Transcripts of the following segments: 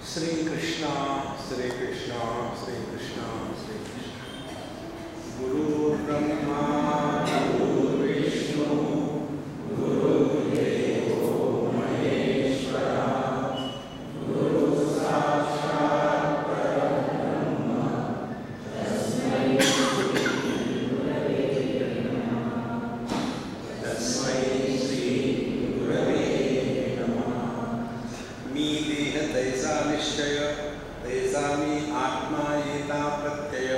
श्री कृष्णा श्री कृष्णा श्री कृष्णा श्री कृष्णा। गुरुर्ब्रह्मा गुरुर्विष्णु गुरुर्देवो महेश्वरा गुरुः साक्षात् परब्रह्म तस्मै श्री गुरवे नमः। मी देह तैसा निश्चय तैसा मी आत्मा येता प्रत्यय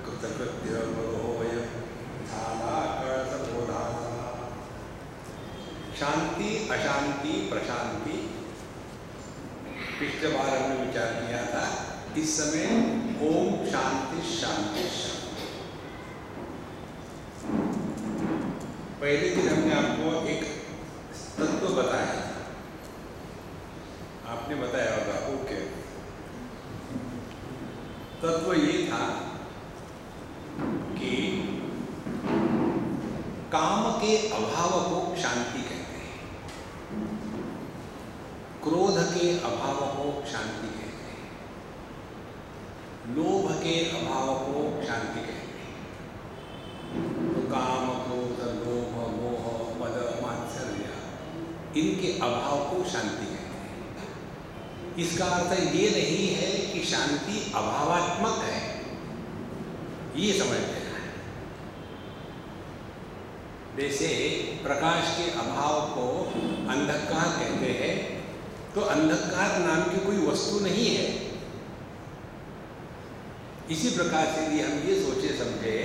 कृतकृत्य बहोय झाला कळसबोधाचा। शांति अशांति प्रशांति पिछले बार हमने विचार किया था। इस समय ओम शांति शांति शांति। पहले दिन हमने आपको एक तत्व बताया था, आपने बताया होगा। ओके, तत्व ये था कि काम के अभाव को शांति कहते हैं, क्रोध के अभाव को शांति कहते हैं, लोभ के अभाव को शांति कहते हैं। तो काम क्रोध लोभ मोह मद मात्सर्य इनके अभाव को शांति कहते हैं। इसका अर्थ ये नहीं है कि शांति अभावात्मक है, ये समझ लेना है। जैसे प्रकाश के अभाव को अंधकार कहते हैं, तो अंधकार नाम की कोई वस्तु नहीं है। इसी प्रकार से यदि हम ये सोचे समझे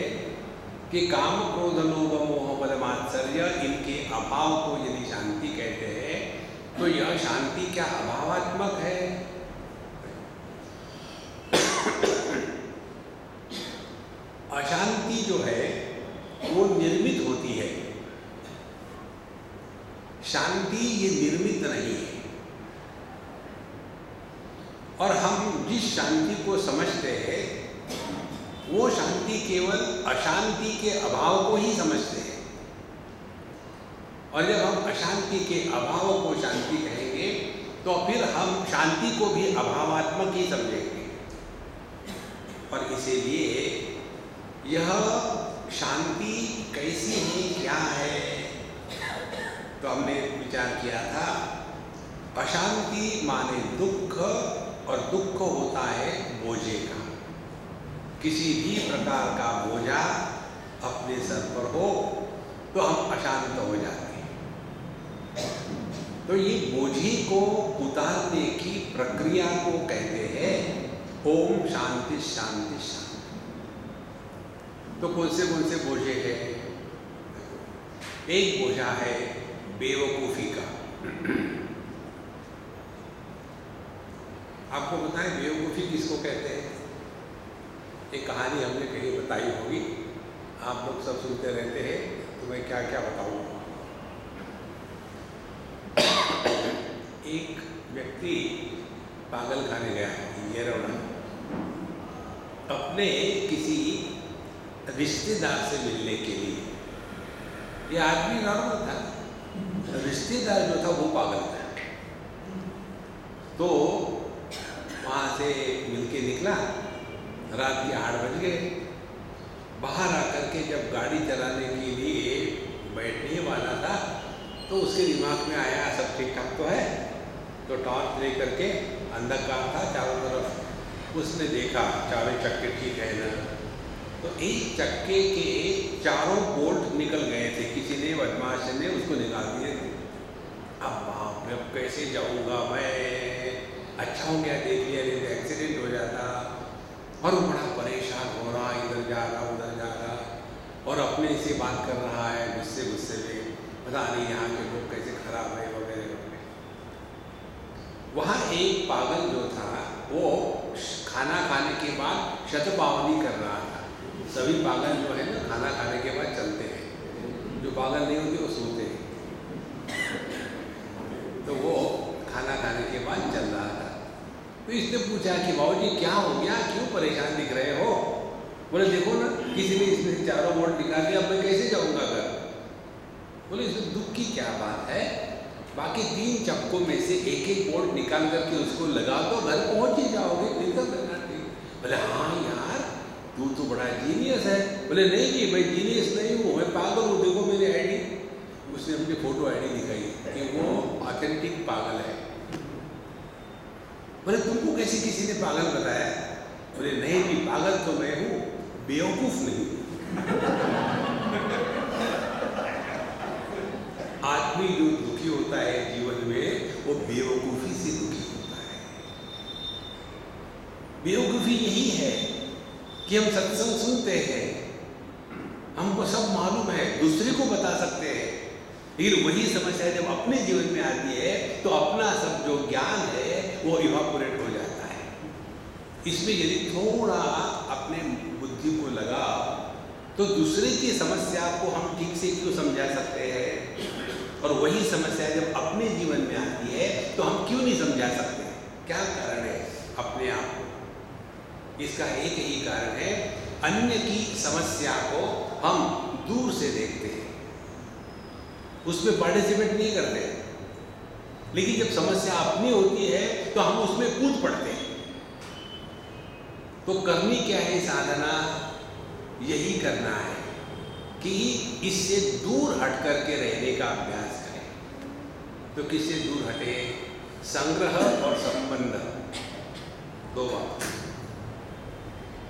कि काम क्रोध लोभ मोह मद मात्सर्य इनके अभाव को यदि शांति कहते हैं, तो यह शांति क्या अभावात्मक है? अशांति जो है वो निर्मित होती है, शांति ये निर्मित नहीं है। और हम जिस शांति को समझते हैं वो शांति केवल अशांति के अभाव को ही समझते हैं। और जब हम अशांति के अभाव को शांति कहेंगे तो फिर हम शांति को भी अभावात्मक ही समझेंगे। और इसीलिए यह शांति कैसी है, क्या है, तो हमने विचार किया था अशांति माने दुख, और दुख होता है बोझे का। किसी भी प्रकार का बोझा अपने सर पर हो तो हम अशांत हो जाते हैं। तो ये बोझे को उतारने की प्रक्रिया को कहते हैं ओम शांति शांति शांति। तो कौन से बोझे हैं? एक बोझा है बेवकूफ़ी का। आपको बताएं बेवकूफ़ी किसको कहते हैं? एक कहानी हमने कहीं बताई होगी, आप लोग सब सुनते रहते हैं, तो मैं क्या क्या बताऊँ। एक व्यक्ति पागल खाने गया ये रौना, अपने किसी रिश्तेदार से मिलने के लिए। ये आदमी नॉर्मल था, रिश्तेदार जो था वो पागल था। तो वहाँ से मिलके निकला, रात के 8 बज गए। बाहर आकर के जब गाड़ी चलाने के लिए बैठने वाला था तो उसके दिमाग में आया सब ठीक ठाक तो है। तो टॉर्च ले करके, अंधकार था चारों तरफ, उसने देखा चारों चक्के ठीक है ना। तो एक चक्के के चारों बोल्ट निकल गए थे, किसी ने बदमाश ने उसको निकाल दिए थे। अब बाप रे, अब कैसे जाऊँगा मैं? अच्छा हो गया देख लिया, नहीं तो एक्सीडेंट हो जाता। और वो बड़ा परेशान हो रहा, इधर जा रहा उधर जा रहा, और अपने से बात कर रहा है गुस्से में, पता नहीं यहाँ के लोग कैसे खराब है वगैरह वगैरह। वहाँ एक पागल जो था वो खाना खाने के बाद शतपावनी कर रहा था। सभी पागल जो है ना खाना खाने के बाद चलते हैं, जो पागल नहीं होते वो सोते हैं। तो वो खाना खाने के बाद चल रहा था। तो इसने पूछा कि बाबूजी क्या हो गया, क्यों परेशान दिख रहे हो? बोले देखो ना, किसी ने इसमें चारों बोल्ट निकाल दिया, अब मैं कैसे जाऊँगा घर? बोले इसमें दुख की क्या बात है? बाकी 3 चक्कों में से एक एक बोल्ट निकाल करके उसको लगा दो, घर जीनियस है। बोले नहीं जी, मैं जीनियस नहीं हूँ, मैं पागल हूँ, देखो मेरी आईडी। उसने अपनी फोटो आईडी दिखाई कि वो ऑथेंटिक पागल है। बोले तुमको कैसे किसी ने पागल बताया? बोले नहीं जी, पागल तो मैं हूँ, बेवकूफ नहीं। आदमी जो दुखी होता है जीवन में, वो बेवकूफी से दुखी होता है। बेवकूफी यही है कि हम सत्संग सुनते हैं, हमको सब मालूम है, दूसरे को बता सकते हैं, लेकिन वही समस्या जब अपने जीवन में आती है तो अपना सब जो ज्ञान है वो इवापोरेट हो जाता है। इसमें यदि थोड़ा अपने बुद्धि को लगा तो दूसरे की समस्या को हम ठीक से क्यों समझा सकते हैं, और वही समस्या जब अपने जीवन में आती है तो हम क्यों नहीं समझा सकते? क्या कारण है? अपने आप को। इसका एक ही कारण है, अन्य की समस्या को हम दूर से देखते हैं, उसमें पार्टिसिपेट नहीं करते, लेकिन जब समस्या अपनी होती है तो हम उसमें कूद पड़ते हैं। तो करनी क्या है साधना? यही करना है कि इससे दूर हट करके रहने का अभ्यास करें। तो किससे दूर हटे? संग्रह और संबंध, दो बात।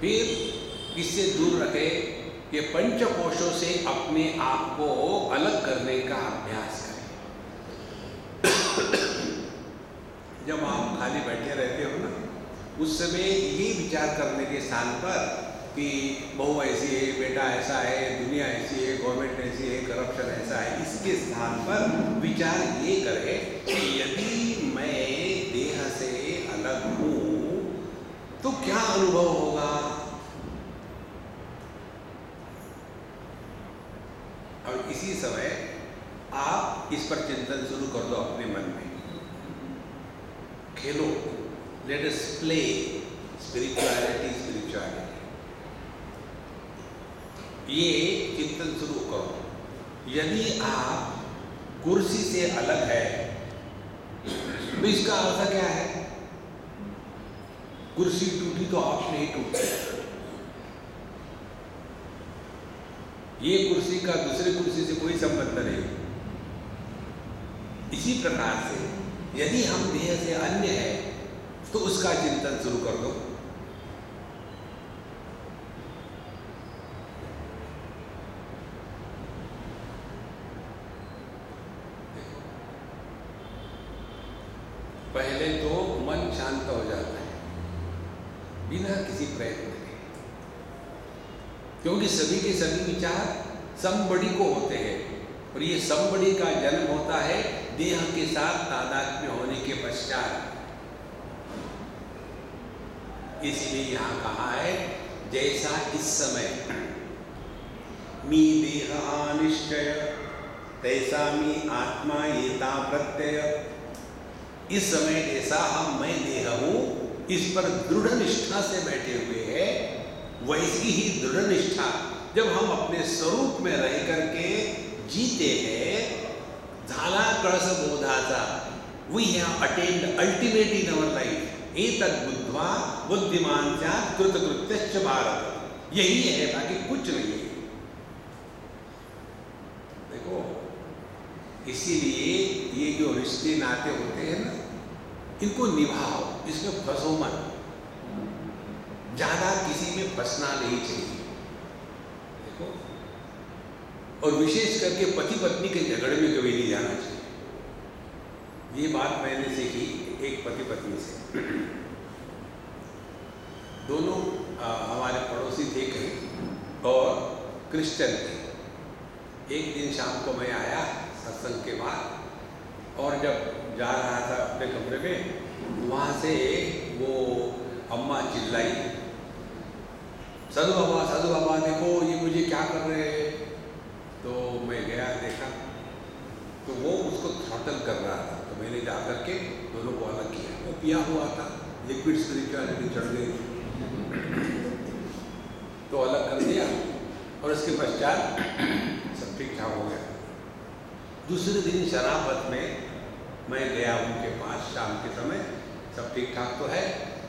फिर किससे दूर रखे? कि पंचकोशों से अपने आप को अलग करने का अभ्यास करें। जब आप खाली बैठे रहते हो ना, उस समय ये विचार करने के स्थान पर कि बहू ऐसी है, बेटा ऐसा है, दुनिया ऐसी है, गवर्नमेंट ऐसी है, करप्शन ऐसा है, इसके स्थान पर विचार ये करें कि यदि मैं देह से अलग हूँ तो क्या अनुभव होगा? और इसी समय आप इस पर चिंतन शुरू कर दो अपने मन में। खेलो, लेट अस प्ले स्पिरिचुअलिटी। ये चिंतन शुरू करो। यदि आप कुर्सी से अलग है तो इसका अर्थ क्या है? कुर्सी टूटी तो आप नहीं टूटे। ये कुर्सी का दूसरे कुर्सी से कोई संबंध नहीं। इसी प्रकार से यदि हम देह से अन्य है तो उसका चिंतन शुरू कर दो। पहले तो मन शांत हो जाता है बिना किसी प्रयत्न के, क्योंकि सभी के सभी विचार समबड़ी को होते हैं, और ये समबड़ी का जन्म होता है देह के साथ तादात्म्य होने के पश्चात। इसलिए यहाँ कहा है, जैसा इस समय मी देह निश्चय तैसा मी आत्मा येता प्रत्यय। इस समय जैसा हम मैं देह हूँ इस पर दृढ़ निष्ठा से बैठे हुए हैं, वैसी ही दृढ़ निष्ठा जब हम अपने स्वरूप में रह करके जीते हैं, झाला कळस बोधाचा, we have attained ultimate in our life, एतद् बुद्ध्वा बुद्धिमान स्यात् कृतकृत्यश्च भारत। यही है, बाकी कुछ नहीं है। देखो, इसीलिए ये जो रिश्ते नाते होते हैं ना, इनको निभाओ, इसमें फंसो मत। ज्यादा किसी में फंसना नहीं चाहिए। देखो, और विशेष करके पति पत्नी के झगड़े में कभी नहीं जाना चाहिए। ये बात मैंने सीखी एक पति पत्नी से। दोनों हमारे पड़ोसी थे कहीं और क्रिश्चियन थे। एक दिन शाम को मैं आया सत्संग के बाद, और जब जा रहा था अपने कमरे में, वहाँ से वो अम्मा चिल्लाई, साधु बाबा देखो ये मुझे क्या कर रहे हैं। तो मैं गया, देखा तो वो उसको थ्रॉटल कर रहा था। तो मैंने जा करके दोनों को अलग किया। वो पिया हुआ था, लिक्विड स्पिरिचुअलिटी चढ़ गई, तो अलग कर दिया, और उसके पश्चात सब ठीक ठाक हो गया। दूसरे दिन शराबत में मैं गया उनके पास शाम के समय, सब ठीक ठाक तो है।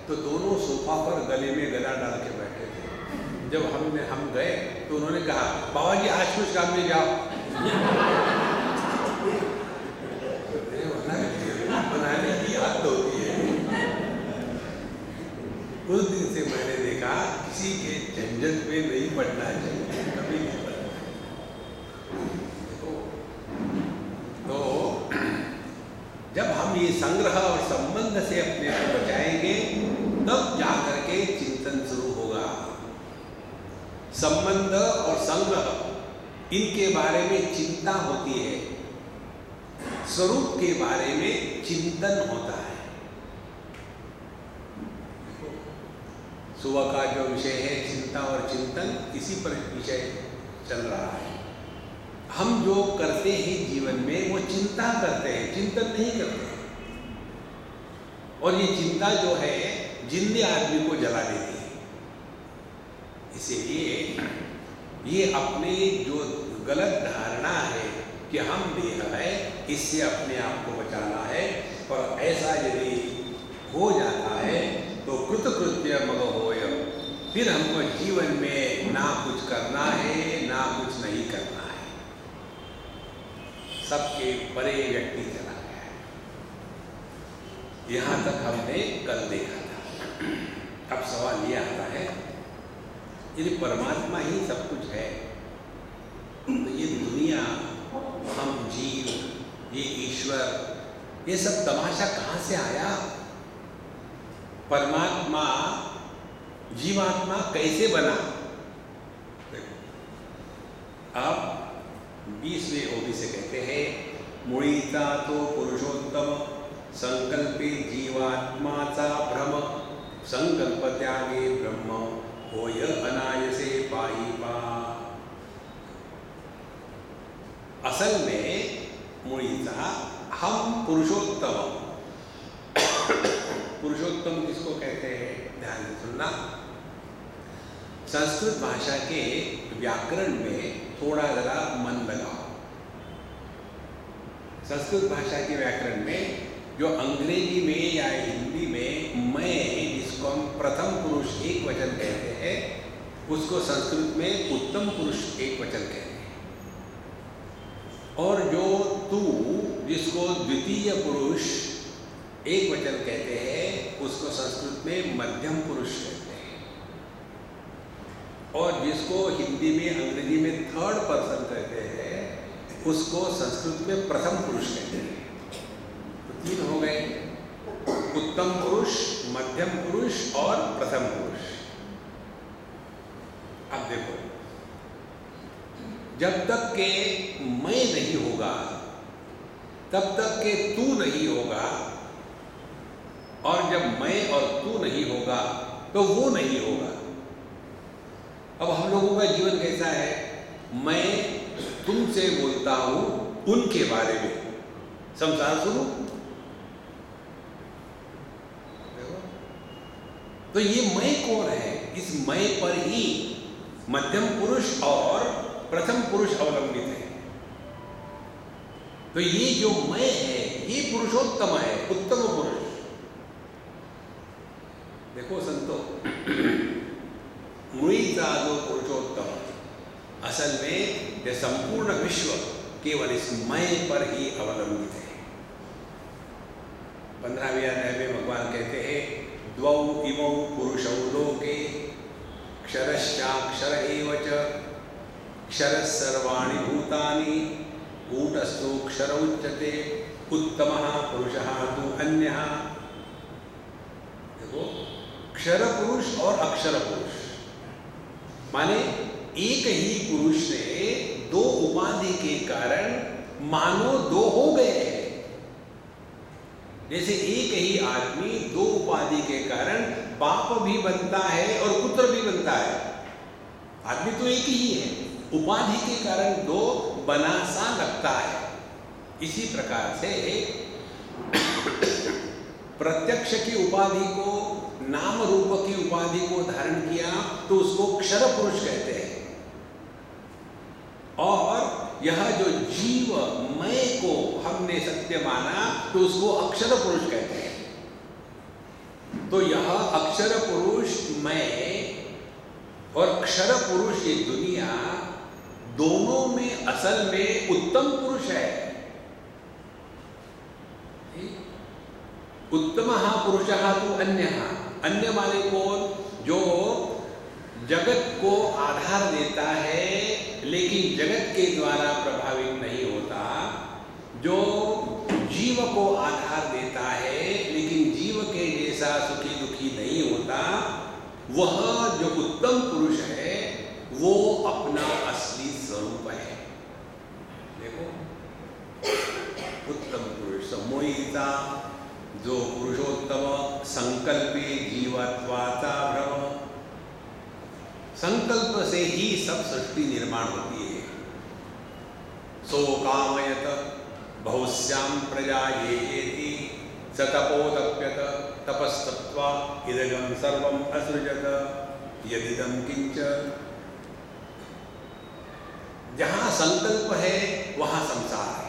तो दोनों सोफा पर गले में गला डाल के बैठे थे। जब हम गए तो उन्होंने कहा बाबा जी आज कुछ काम में जाओ। बनाने की आदत होती है। उस दिन से मैंने देखा किसी के झंझट में नहीं पड़ना चाहिए, कभी नहीं पड़ना। तो जब हम ये संग्रह और संबंध से अपने को बचाएंगे तब जाकर के चिंतन शुरू होगा। संबंध और संग्रह इनके बारे में चिंता होती है, स्वरूप के बारे में चिंतन होता है। सुबह का जो विषय है चिंता और चिंतन, इसी पर विषय चल रहा है। हम जो करते हैं जीवन में वो चिंता करते हैं, चिंतन नहीं करते। और ये चिंता जो है जिंदे आदमी को जला देती है। इसीलिए ये अपने जो गलत धारणा है कि हम देह है, इससे अपने आप को बचाना है। और ऐसा यदि हो जाता है तो कृतकृत्य मग होय, फिर हमको जीवन में ना कुछ करना है ना कुछ नहीं करना है। सबके परे व्यक्ति चला गया है। यहाँ तक हमने कल देखा था। अब सवाल ये आता है, यदि परमात्मा ही सब कुछ है तो ये दुनिया, हम जीव, ये ईश्वर, ये सब तमाशा कहाँ से आया? परमात्मा जीवात्मा कैसे बना? आप 20वें ओवी से कहते हैं, मुळीचा तो पुरुषोत्तम, संकल्पे जीवात्माचा भ्रम, संकल्प त्यागे ब्रह्म, होय अनायसे पायी पा। असल में मुळीचा हम पुरुषोत्तम, पुरुषोत्तम किसको कहते हैं? ध्यान से सुनना। संस्कृत भाषा के व्याकरण में थोड़ा जरा मन लगाओ। संस्कृत भाषा के व्याकरण में जो अंग्रेजी में या हिंदी में मैं, जिसको हम प्रथम पुरुष एक वचन कहते हैं, उसको संस्कृत में उत्तम पुरुष एक वचन कहते हैं। और जो तू, जिसको द्वितीय पुरुष एक वचन कहते हैं, उसको संस्कृत में मध्यम पुरुष कहते हैं। और जिसको हिंदी में, अंग्रेजी में थर्ड पर्सन कहते हैं, उसको संस्कृत में प्रथम पुरुष कहते हैं। तो 3 हो गए, उत्तम पुरुष, मध्यम पुरुष और प्रथम पुरुष। अब देखो, जब तक के मैं नहीं होगा तब तक के तू नहीं होगा, और जब मैं और तू नहीं होगा तो वो नहीं होगा। अब हम लोगों का जीवन कैसा है? मैं तुमसे बोलता हूं उनके बारे में, संसार शुरू। तो ये मैं कौन है? इस मैं पर ही मध्यम पुरुष और प्रथम पुरुष अवलंबित है। तो ये जो मैं है ये पुरुषोत्तम है, उत्तम पुरुष। देखो संतो, मुळीचा जो पुरुषोत्तम, असल में यह संपूर्ण विश्व केवल इस मैं पर ही अवलंबित है। 15वें अध्याय में भगवान कहते हैं, द्वौ इमौ पुरुषौ लोके क्षरश्चाक्षर एव च, क्षरः सर्वाणि भूतानि कूटस्थोऽक्षर उच्यते, उत्तमः पुरुषः तु अन्यः। देखो, क्षर पुरुष और अक्षर पुरुष, माने एक ही पुरुष ने 2 उपाधि के कारण मानो 2 हो गए हैं। जैसे एक ही आदमी 2 उपाधि के कारण बाप भी बनता है और पुत्र भी बनता है। आदमी तो एक ही है, उपाधि के कारण 2 बना सा लगता है। इसी प्रकार से प्रत्यक्ष की उपाधि को, नाम रूप की उपाधि को धारण किया तो उसको क्षर पुरुष कहते हैं। और यह जो जीव मैं को हमने सत्य माना तो उसको अक्षर पुरुष कहते हैं। तो यह अक्षर पुरुष मैं और क्षर पुरुष ये दुनिया दोनों में असल में उत्तम पुरुष है। उत्तमः पुरुषः तु अन्यः, अन्य माने कौन? जो जगत को आधार देता है लेकिन जगत के द्वारा प्रभावित नहीं होता, जो जीव को आधार देता है लेकिन जीव के जैसा सुखी दुखी नहीं होता, वह जो उत्तम पुरुष है वो अपना असली स्वरूप है। देखो, उत्तम पुरुष मोहिता जो पुरुषोत्तम संकल्पे जीवत्वाचा भ्रम, संकल्प से ही सब सृष्टि निर्माण होती है। सो कामयत बहुश्याम प्रजा येति स तपोतप्यत तपस्तप्त्वा इदगम सर्वम असृजत यदिदम किंच। जहां संकल्प है वहां संसार है।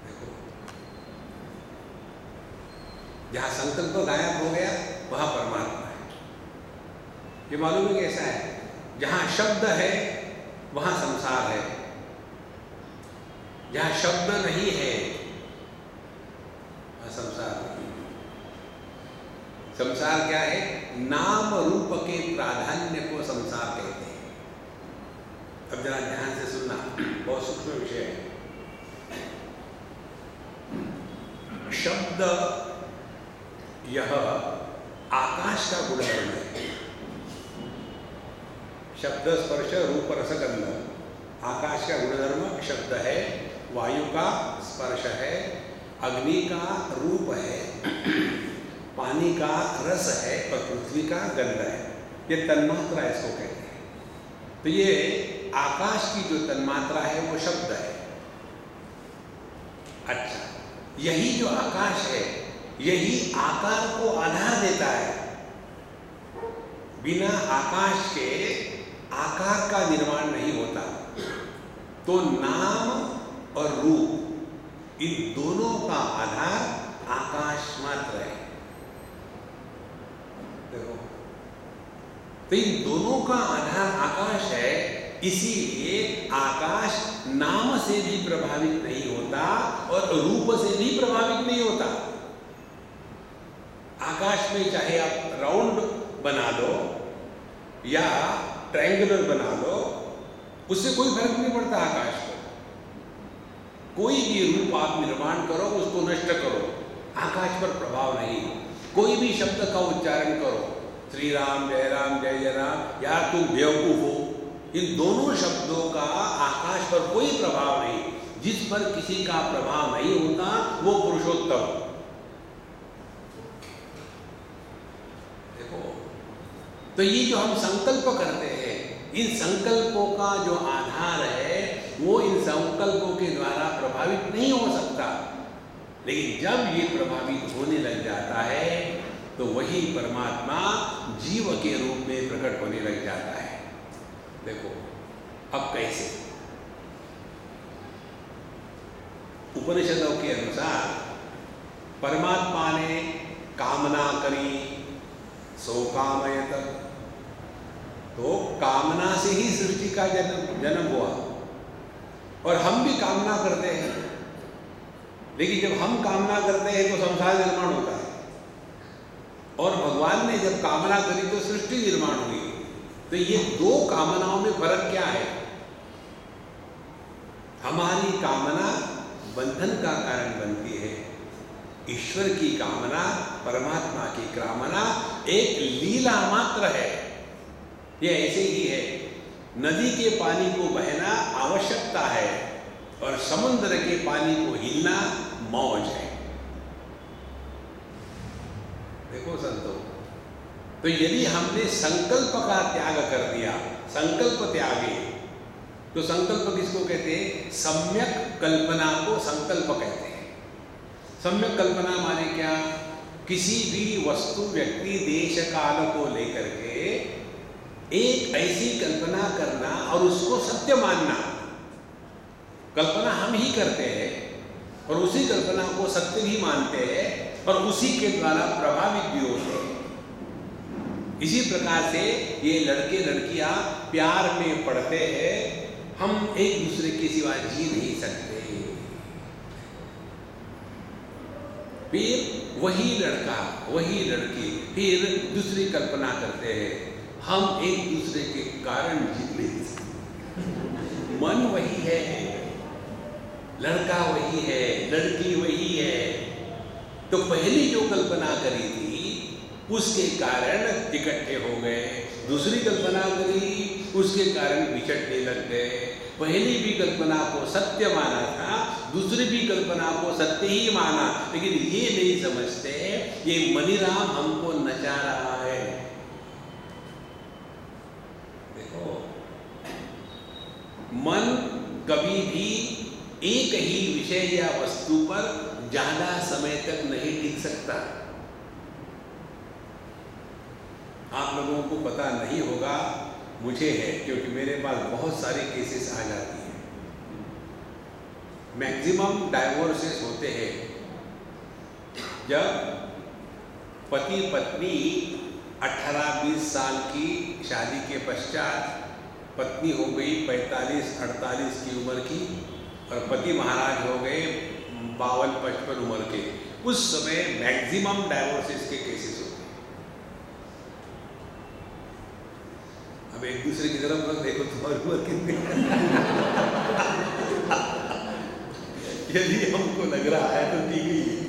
देखो, जहां संकल्प गायब हो गया वहां परमात्मा है। ये मालूम है कैसा है? जहां शब्द है वहां संसार है, जहां शब्द नहीं है वहां संसार नहीं। संसार क्या है? नाम रूप के प्राधान्य को संसार कहते हैं। अब जरा ध्यान से सुनना, बहुत सूक्ष्म विषय है। शब्द यह आकाश का गुणधर्म है। शब्द स्पर्श रूप रस गंध, आकाश का गुणधर्म शब्द है, वायु का स्पर्श है, अग्नि का रूप है, पानी का रस है और पृथ्वी का गंध है। ये तन्मात्रा इसको कहते हैं। तो ये आकाश की जो तन्मात्रा है वो शब्द है। अच्छा, यही जो आकाश है यही आकार को आधार देता है। बिना आकाश के आकार का निर्माण नहीं होता। तो नाम और रूप, इन दोनों का आधार आकाश मात्र है। देखो, तो इन दोनों का आधार आकाश है, इसीलिए आकाश नाम से भी प्रभावित नहीं होता और रूप से भी प्रभावित नहीं होता। आकाश में चाहे आप राउंड बना लो या ट्रायंगुलर बना लो, उससे कोई फर्क नहीं पड़ता। आकाश को कोई भी रूप आप निर्माण करो, उसको नष्ट करो, आकाश पर प्रभाव नहीं। कोई भी शब्द का उच्चारण करो, श्री राम जय जय राम, या तुम बेवकूफ हो, इन दोनों शब्दों का आकाश पर कोई प्रभाव नहीं। जिस पर किसी का प्रभाव नहीं होता वो पुरुषोत्तम। देखो, तो ये जो हम संकल्प करते हैं, इन संकल्पों का जो आधार है वो इन संकल्पों के द्वारा प्रभावित नहीं हो सकता। लेकिन जब ये प्रभावित होने लग जाता है तो वही परमात्मा जीव के रूप में प्रकट होने लग जाता है। देखो, अब कैसे? उपनिषदों के अनुसार परमात्मा ने कामना करी, सो कामयत, तो कामना से ही सृष्टि का जन्म हुआ। और हम भी कामना करते हैं, लेकिन जब हम कामना करते हैं तो संसार निर्माण होता है, और भगवान ने जब कामना करी तो सृष्टि निर्माण हुई। तो ये दो कामनाओं में फर्क क्या है? हमारी कामना बंधन का कारण बनती है, ईश्वर की कामना, परमात्मा की कामना एक लीला मात्र है। ये ऐसे ही है, नदी के पानी को बहना आवश्यकता है और समुद्र के पानी को हिलना मौज है। देखो संतो, तो यदि हमने संकल्प का त्याग कर दिया, संकल्प त्यागे, तो संकल्प किसको कहते हैं? सम्यक कल्पना को संकल्प कहते हैं। सम्यक कल्पना माने क्या? किसी भी वस्तु, व्यक्ति, देश, काल को लेकर के एक ऐसी कल्पना करना और उसको सत्य मानना। कल्पना हम ही करते हैं और उसी कल्पना को सत्य भी मानते हैं और उसी के द्वारा प्रभावित भी होते हैं। इसी प्रकार से ये लड़के लड़कियां प्यार में पड़ते हैं, हम एक दूसरे के सिवा जी नहीं सकते। फिर वही लड़का वही लड़की फिर दूसरी कल्पना करते हैं, हम एक दूसरे के कारण जी नहीं सकते। मन वही है, लड़का वही है, लड़की वही है, तो पहली जो कल्पना करी थी उसके कारण इकट्ठे हो गए, दूसरी कल्पना करी उसके कारण बिछड़ने लग गए। पहली भी कल्पना को सत्य माना था, दूसरी भी कल्पना को सत्य ही माना, लेकिन ये नहीं समझते ये मनीराम हमको नचा रहा है। देखो, मन कभी भी एक ही विषय या वस्तु पर ज्यादा समय तक नहीं टिक सकता। आप लोगों को पता नहीं होगा, मुझे है, क्योंकि मेरे पास बहुत सारे केसेस आ जाती हैं। मैक्सिमम डाइवोर्सेस होते हैं जब पति पत्नी 18-20 साल की शादी के पश्चात पत्नी हो गई 45-48 की उम्र की और पति महाराज हो गए 52-55 उम्र के। उस समय मैक्सिमम डाइवोर्सेस के केसेस होते हैं। अब एक दूसरे की तरफ मत देखो, तुम्हारी उम्र कितनी यदि हमको लग रहा है तो ठीक ही है।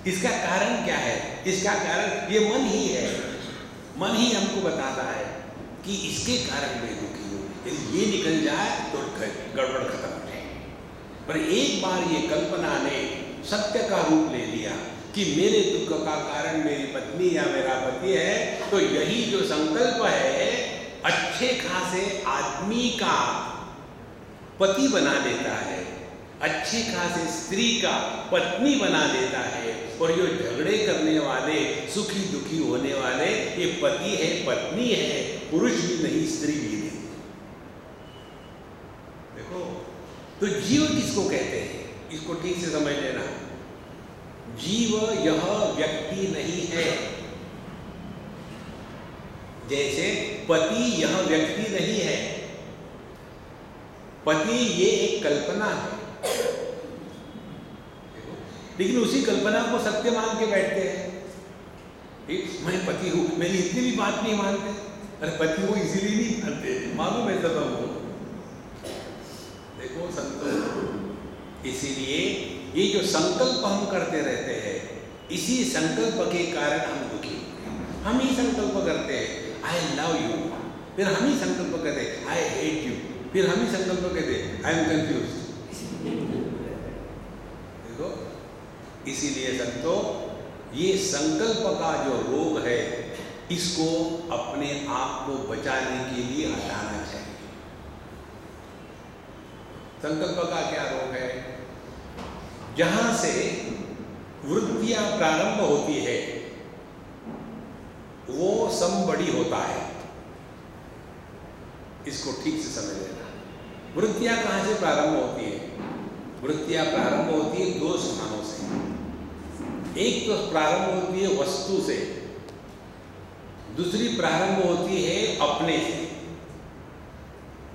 इसका कारण क्या है? इसका कारण ये मन ही है। मन ही हमको बताता है कि इसके कारण मैं दुखी हूँ, यदि ये निकल जाए तो गड़बड़ खत्म हो जाए। पर एक बार ये कल्पना ने सत्य का रूप ले लिया कि मेरे दुख का कारण मेरी पत्नी या मेरा पति है, तो यही जो संकल्प है अच्छे खासे आदमी का पति बना देता है, अच्छी खासे स्त्री का पत्नी बना देता है। और जो झगड़े करने वाले, सुखी दुखी होने वाले, ये पति है, पत्नी है, पुरुष भी नहीं, स्त्री भी नहीं। देखो, तो जीव किसको कहते हैं, इसको ठीक से समझ लेना। जीव यह व्यक्ति नहीं है, जैसे पति यह व्यक्ति नहीं है। पति ये एक कल्पना है, लेकिन उसी कल्पना को सत्य मान के बैठते हैं। मैं पति हूं, मेरी इतनी भी बात नहीं मानते। अरे पति हो इसीलिए नहीं मानते, मालूम है सब हमको। देखो संतोष, इसीलिए ये जो संकल्प हम करते रहते हैं, इसी संकल्प के कारण हम दुखी होते हैं। हम ही संकल्प करते हैं आई लव यू, फिर हम ही संकल्प करते हैं आई हेट यू, फिर हम ही संकल्प कहते हैं आई एम कंफ्यूज। देखो, इसीलिए संतो, ये संकल्प का जो रोग है, इसको अपने आप को बचाने के लिए हटाना चाहिए। संकल्प का क्या रोग है? जहां से वृत्तियां प्रारंभ होती है वो संबड़ी होता है। इसको ठीक से समझ लेना। वृत्तियां कहां से प्रारंभ होती है? वृत्तियां प्रारंभ होती है दो स्थानों से। एक तो प्रारंभ होती है वस्तु से, दूसरी प्रारंभ होती है अपने से।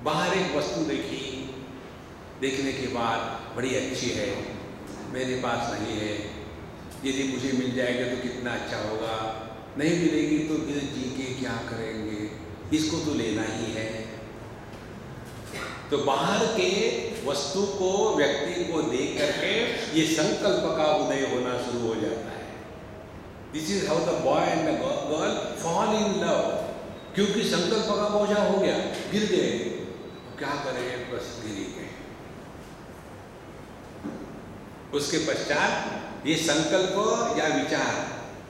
बाहर एक वस्तु देखी, देखने के बाद बड़ी अच्छी है, मेरे पास नहीं है, यदि मुझे मिल जाएगा तो कितना अच्छा होगा, नहीं मिलेगी तो फिर जी के क्या करेंगे, इसको तो लेना ही है। तो बाहर के वस्तु को, व्यक्ति को देख करके ये संकल्प का उदय होना शुरू हो जाता है। This is how the boy and the girl fall in love. क्योंकि संकल्प का बोझा हो गया, गिर गए, क्या करेंगे, बस गिर गए। उसके पश्चात ये संकल्प या विचार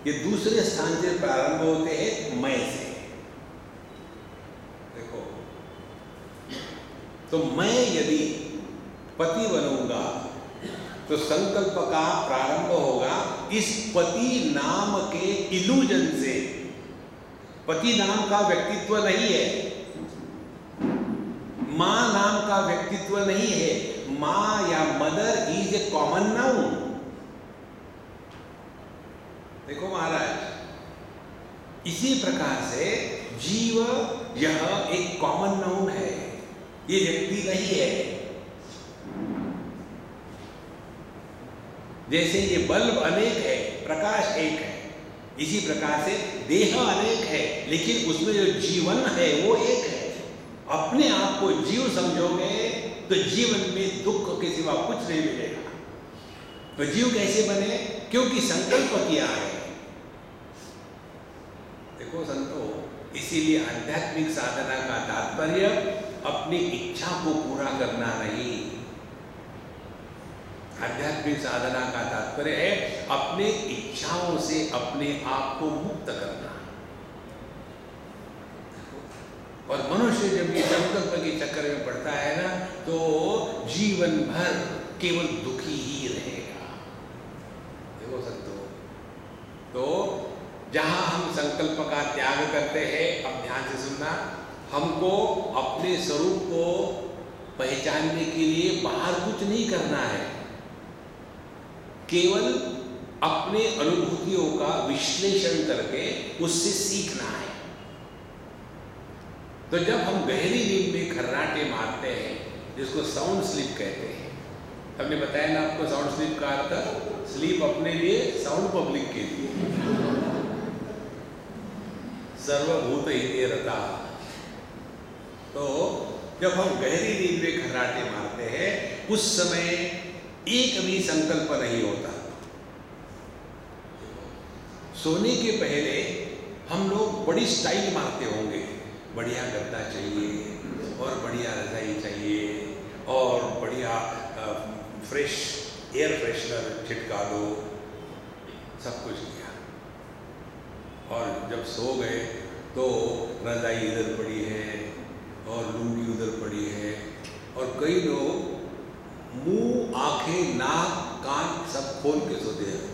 ये दूसरे स्थान से प्रारंभ होते हैं, मैं से। देखो, तो मैं यदि पति बनूंगा तो संकल्प का प्रारंभ होगा इस पति नाम के इल्यूजन से। पति नाम का व्यक्तित्व नहीं है, मां नाम का व्यक्तित्व नहीं है। मां या mother is a common noun. देखो महाराज, इसी प्रकार से जीव यह एक कॉमन नाउन है, ये व्यक्ति नहीं है। जैसे ये बल्ब अनेक है, प्रकाश एक है, इसी प्रकार से देह अनेक है, लेकिन उसमें जो जीवन है वो एक है। अपने आप को जीव समझोगे तो जीवन में दुख के सिवा कुछ नहीं मिलेगा। तो जीव कैसे बने? क्योंकि संकल्प किया है। देखो संतो, इसीलिए आध्यात्मिक साधना का तात्पर्य अपनी इच्छा को पूरा करना नहीं। आध्यात्मिक साधना का तात्पर्य है अपने इच्छाओं से अपने आप को मुक्त करना। और मनुष्य जब ये संकल्प के चक्कर में पड़ता है ना, तो जीवन भर केवल दुखी ही रहेगा। देखो संतो, तो जहां हम संकल्प का त्याग करते हैं, अब ध्यान से सुनना, हमको अपने स्वरूप को पहचानने के लिए बाहर कुछ नहीं करना है, केवल अपने अनुभूतियों का विश्लेषण करके उससे सीखना है। तो जब हम गहरी नींद में खर्राटे मारते हैं, जिसको साउंड स्लीप कहते हैं, हमने बताया ना आपको साउंड स्लीप का अर्थ, स्लीप अपने लिए, साउंड पब्लिक के लिए। सर्वभूत हिते रता। तो जब हम गहरी नींद में खर्राटे मारते हैं, उस समय एक भी संकल्प नहीं होता। सोने के पहले हम लोग बड़ी स्टाइल मारते होंगे, बढ़िया गद्दा चाहिए और बढ़िया रजाई चाहिए और बढ़िया फ्रेश एयर फ्रेशनर छिटका दो, सब कुछ किया। और जब सो गए तो रजाई इधर पड़ी है और लुंगी उधर पड़ी है, और कई लोग मुंह, आंखें, नाक, कान सब खोल के सोते हैं।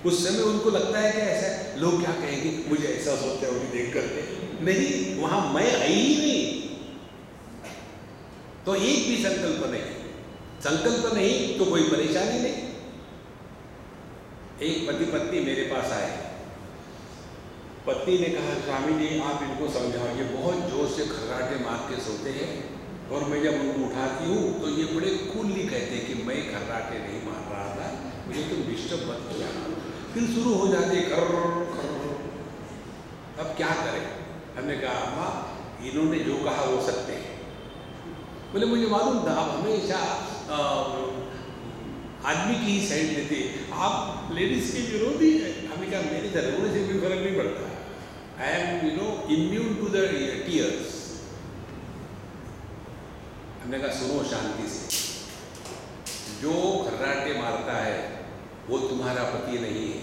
उस समय उनको लगता है कि ऐसा, लोग क्या कहेंगे, मुझे ऐसा सोचते हैं उन्हें देख करके। नहीं, वहां मैं है ही नहीं। तो एक भी संकल्प नहीं, संकल्प नहीं तो कोई परेशानी नहीं। एक पति पत्नी मेरे पास आए, पत्नी ने कहा, स्वामी जी आप इनको समझाओ, ये बहुत जोर से खर्राटे मार के सोते हैं, और मैं जब उनको उठाती हूँ तो ये बड़े कूलली कहते हैं कि मैं खर्राटे नहीं मार रहा था, मुझे तुम डिस्टर्ब मत किया। फिर शुरू हो जाते खर्र खर्र। अब क्या करें? हमने कहा अम्मा इन्होंने जो कहा वो सत्य है। बोले मुझे मालूम था, आप हमेशा आदमी की ही साइड लेते, आप लेडीज के विरोधी है। हमने कहा मेरे रोने से कोई फर्क नहीं पड़ता, I am immune to the tears. हमने कहा सुनो शांति से, जो खर्राटे मारता है वो तुम्हारा पति नहीं है।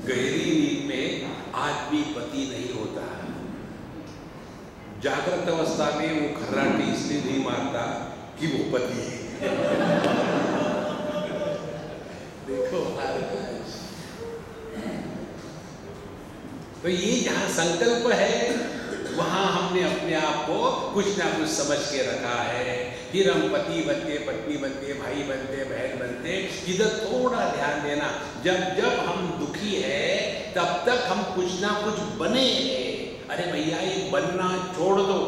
गहरी नींद में आदमी पति नहीं होता। जागृत अवस्था में वो खर्राटे इसलिए नहीं मारता कि वो पति है। देखो तो ये जहां संकल्प है वहां हमने अपने आप को कुछ ना कुछ समझ के रखा है। फिर हम पति बनते, पत्नी बनते, भाई बनते, बहन बनते। इधर थोड़ा ध्यान देना, जब जब हम दुखी है तब तक हम कुछ ना कुछ बने हैं। अरे भैया ये बनना छोड़ दो।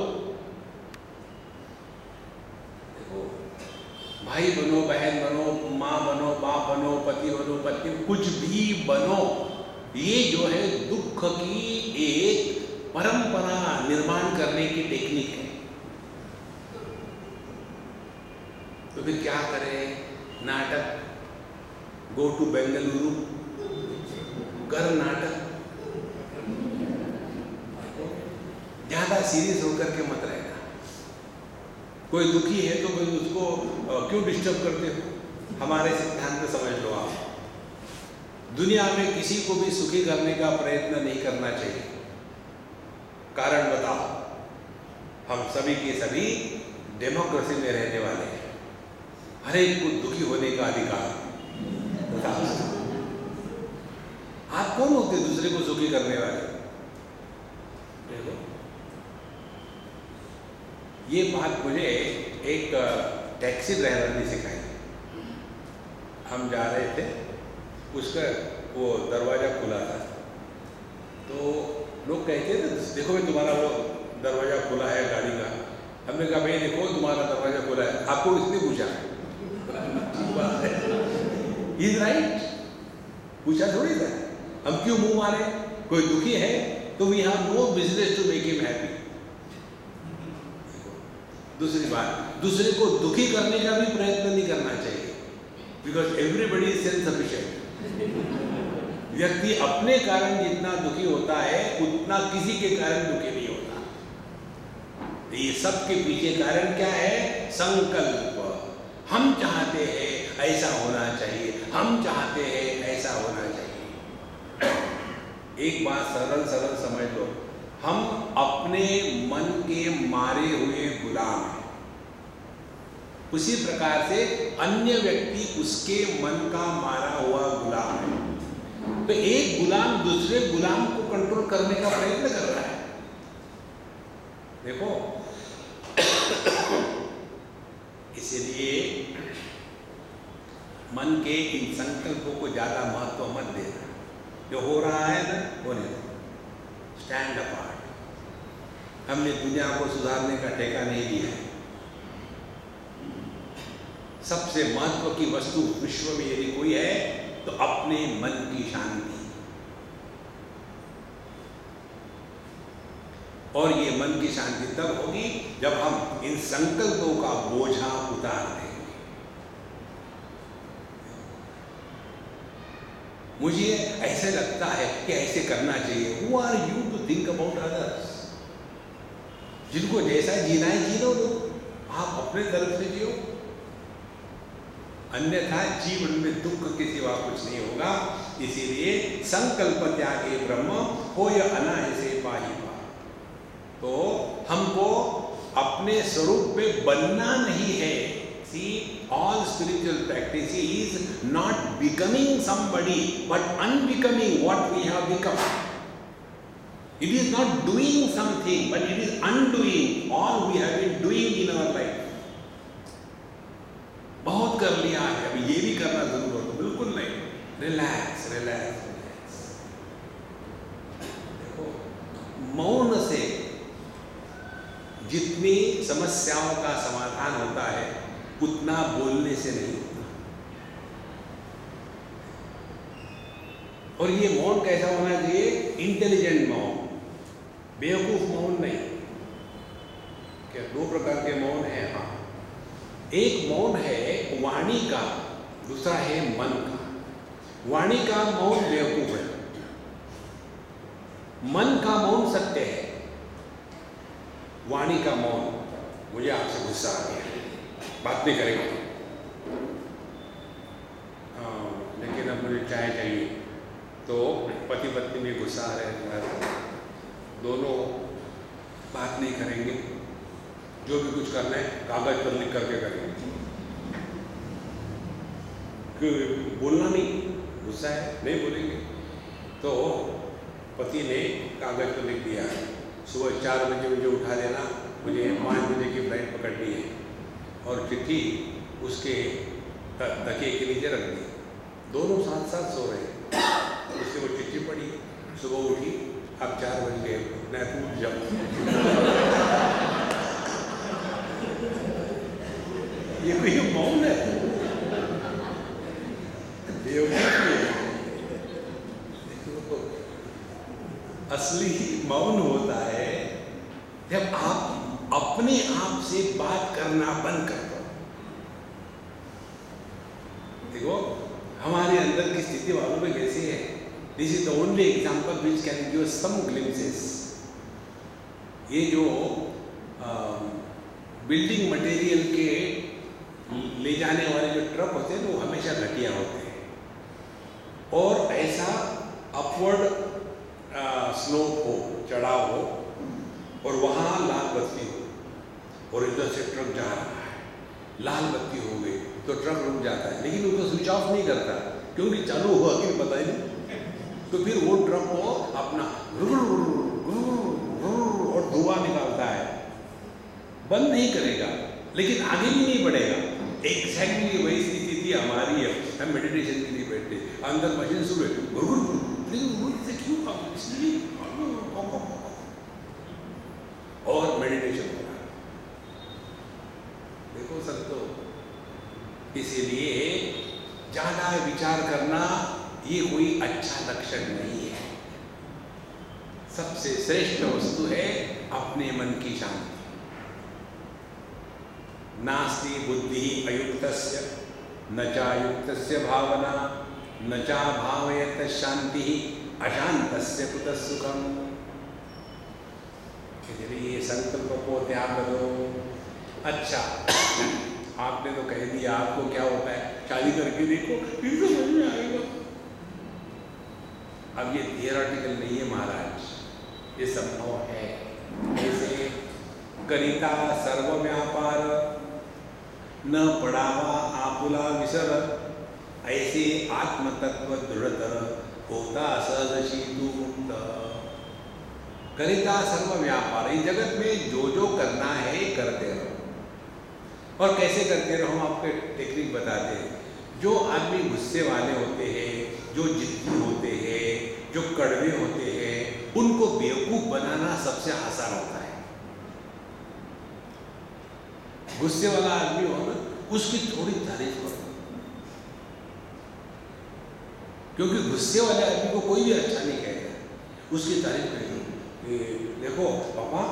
देखो भाई बनो, बहन बनो, माँ बनो, बाप बनो, पति बनो, पत्नी, कुछ भी बनो। ये जो है दुख की एक परंपरा निर्माण करने की टेक्निक है। तो फिर क्या करें? नाटक, गो टू बेंगलुरु, कर नाटक। ज्यादा सीरियस होकर के मत रहना। कोई दुखी है तो भाई उसको क्यों डिस्टर्ब करते हो? हमारे सिद्धांत समझ लो आप। दुनिया में किसी को भी सुखी करने का प्रयत्न नहीं करना चाहिए। कारण बताओ, हम सभी के सभी डेमोक्रेसी में रहने वाले हैं। हर एक को दुखी होने का अधिकार। आप कौन होते दूसरे को सुखी करने वाले? देखो ये बात मुझे एक टैक्सी ड्राइवर ने सिखाई। हम जा रहे थे, उसका वो दरवाज़ा खुला था, तो लोग कहते थे देखो भाई तुम्हारा वो दरवाज़ा खुला है गाड़ी का। हमने कहा भाई देखो तुम्हारा दरवाज़ा खुला है, आपको किसने पूछा? इज राइट, पूछा थोड़ी था। हम क्यों मुंह मारे? कोई दुखी है तो we have no business to make him happy. दूसरी बात, दूसरे को दुखी करने का भी प्रयत्न नहीं करना चाहिए, because everybody is self sufficient. व्यक्ति अपने कारण जितना दुखी होता है उतना किसी के कारण दुखी नहीं होता। ये सब के पीछे कारण क्या है? संकल्प। हम चाहते हैं ऐसा होना चाहिए, हम चाहते हैं ऐसा होना चाहिए। एक बात सरल सरल समझ लो, हम अपने मन के मारे हुए गुलाम हैं। उसी प्रकार से अन्य व्यक्ति उसके मन का मारा हुआ गुलाम है। तो एक गुलाम दूसरे गुलाम को कंट्रोल करने का प्रयत्न कर रहा है। देखो इसीलिए मन के इन संकल्पों को ज्यादा महत्व मत देना। जो हो रहा है ना होने दो, स्टैंड अपार्ट। हमने दुनिया को सुधारने का ठेका नहीं लिया है। सबसे महत्व की वस्तु विश्व में यदि कोई है तो अपने मन की शांति। और ये मन की शांति तब होगी जब हम इन संकल्पों का बोझा उतार देंगे। मुझे ऐसे लगता है कि ऐसे करना चाहिए। Who are you to think about others? जिनको जैसा जीना है जी लो, आप अपने तरफ से जियो, अन्यथा जीवन में दुख के सिवा कुछ नहीं होगा। इसीलिए संकल्प त्यागे ब्रह्म होय अनायसे पाहिबा। तो हमको अपने स्वरूप में बनना नहीं है। See, all spiritual practice is not becoming somebody, but unbecoming what we have become. It is not doing something, but it is undoing all we have been doing in our life. बहुत कर लिया है, अभी ये भी करना जरूर हो तो बिल्कुल नहीं। Relax relax relax. देखो मौन से जितनी समस्याओं का समाधान होता है उतना बोलने से नहीं होता। और ये मौन कैसा होना चाहिए? इंटेलिजेंट मौन, बेवकूफ मौन नहीं। क्या दो प्रकार के मौन हैं? हाँ, एक मौन है वाणी का, दूसरा है मन का। वाणी का मौन बेवकूफ है, मन का मौन सत्य है। वाणी का मौन, मुझे आपसे गुस्सा आ गया, बात नहीं करेंगे, लेकिन अब मुझे चाय चाहिए। तो पति पत्नी में गुस्सा आ रहे हैं, दोनों बात नहीं करेंगे, जो भी कुछ करना है कागज पर लिख करके करेंगे। बोलना नहीं, गुस्सा है नहीं बोलेंगे। तो पति ने कागज पर लिख दिया, सुबह 4 बजे मुझे उठा देना, मुझे 5 बजे की फ्लाइट पकड़नी है, और चिट्ठी उसके तकिए के नीचे रख दी। दोनों साथ साथ सो रहे। उससे वो चिट्ठी पढ़ी, सुबह उठी, अब 4 बज गए, मैं टूट जाऊँ। ये कोई मौन है? असली मौन होता है जब आप अपने आप से बात करना बंद कर दो। देखो हमारे अंदर की स्थिति वालों में कैसी है। This is the only example which can give some glimpses. ये जो बिल्डिंग मटेरियल के ले जाने वाले जो ट्रक होते हैं वो हमेशा घटिया होते हैं, और ऐसा अपवर्ड स्लोप हो, चढ़ाव हो, और वहाँ लाल बत्ती हो, और इधर से ट्रक जा रहा है, लाल बत्ती हो गई तो ट्रक रुक जाता है, लेकिन उसको स्विच ऑफ नहीं करता क्योंकि चालू हुआ कि पता ही नहीं। तो फिर वो ट्रक को अपना और धुआं निकालता है। बंद नहीं करेगा, लेकिन आगे भी नहीं बढ़ेगा। एग्जैक्टली वही स्थिति हमारी है। हम मेडिटेशन के लिए बैठते, अंदर मशीन शुरू है, क्यों और मेडिटेशन हो रहा है। देखो सर, तो इसीलिए ज्यादा विचार करना ये कोई अच्छा लक्षण नहीं है। सबसे श्रेष्ठ वस्तु है अपने मन की शांति। नास्ति बुद्धि अयुक्तस्य न चायुक्तस्य भावना न चा भावयत शांति अशांतस्य कुतः सुखम। ये संकल्प को त्याग दो। अच्छा, आपने तो कह दिया, आपको क्या होता है, शादी करके देखो फिर समझ में आएगा। अब ये थियोरेटिकल नहीं है महाराज, ये संभव है। जैसे करिता सर्व व्यापार न पढ़ावा आपुला विसर, ऐसे आत्म तत्व दृढ़तर होता सहज शीतु मुक्त। करिता सर्व व्यापार, इस जगत में जो जो करना है करते रहो। और कैसे करते रहो, हम आपको टेक्निक बताते हैं। जो आदमी गुस्से वाले होते हैं, जो जिद्दी होते हैं, जो कड़वे होते हैं, उनको बेवकूफ बनाना सबसे आसान होता है। गुस्से वाला आदमी हो ना, उसकी थोड़ी तारीफ करो, क्योंकि गुस्से वाले आदमी को कोई भी अच्छा नहीं कहेगा, उसकी तारीफ करेगा। देखो पापा,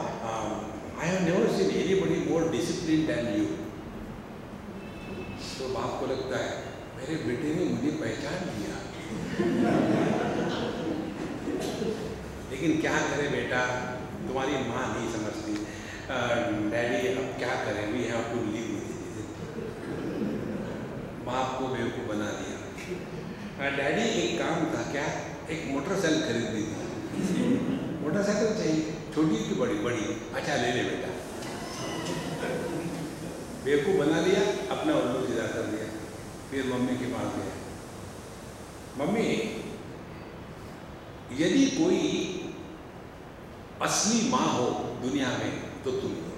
I have never seen anybody more discipline than you. तो बाप को लगता है मेरे बेटे ने मुझे पहचान लिया। लेकिन क्या करे बेटा, तुम्हारी माँ नहीं समझती। डैडी अब क्या करें, we have to live with. बाप को बेवकूफ बना दिया। डैडी एक काम था, क्या, एक मोटरसाइकिल खरीदनी थी। मोटरसाइकिल चाहिए, छोटी की बड़ी? बड़ी। अच्छा ले ले बेटा। बेवकूफ बना दिया, अपना उल्लू सीधा कर दिया। फिर मम्मी के पास गया, मम्मी यदि कोई असली माँ हो दुनिया में तो तुम हो।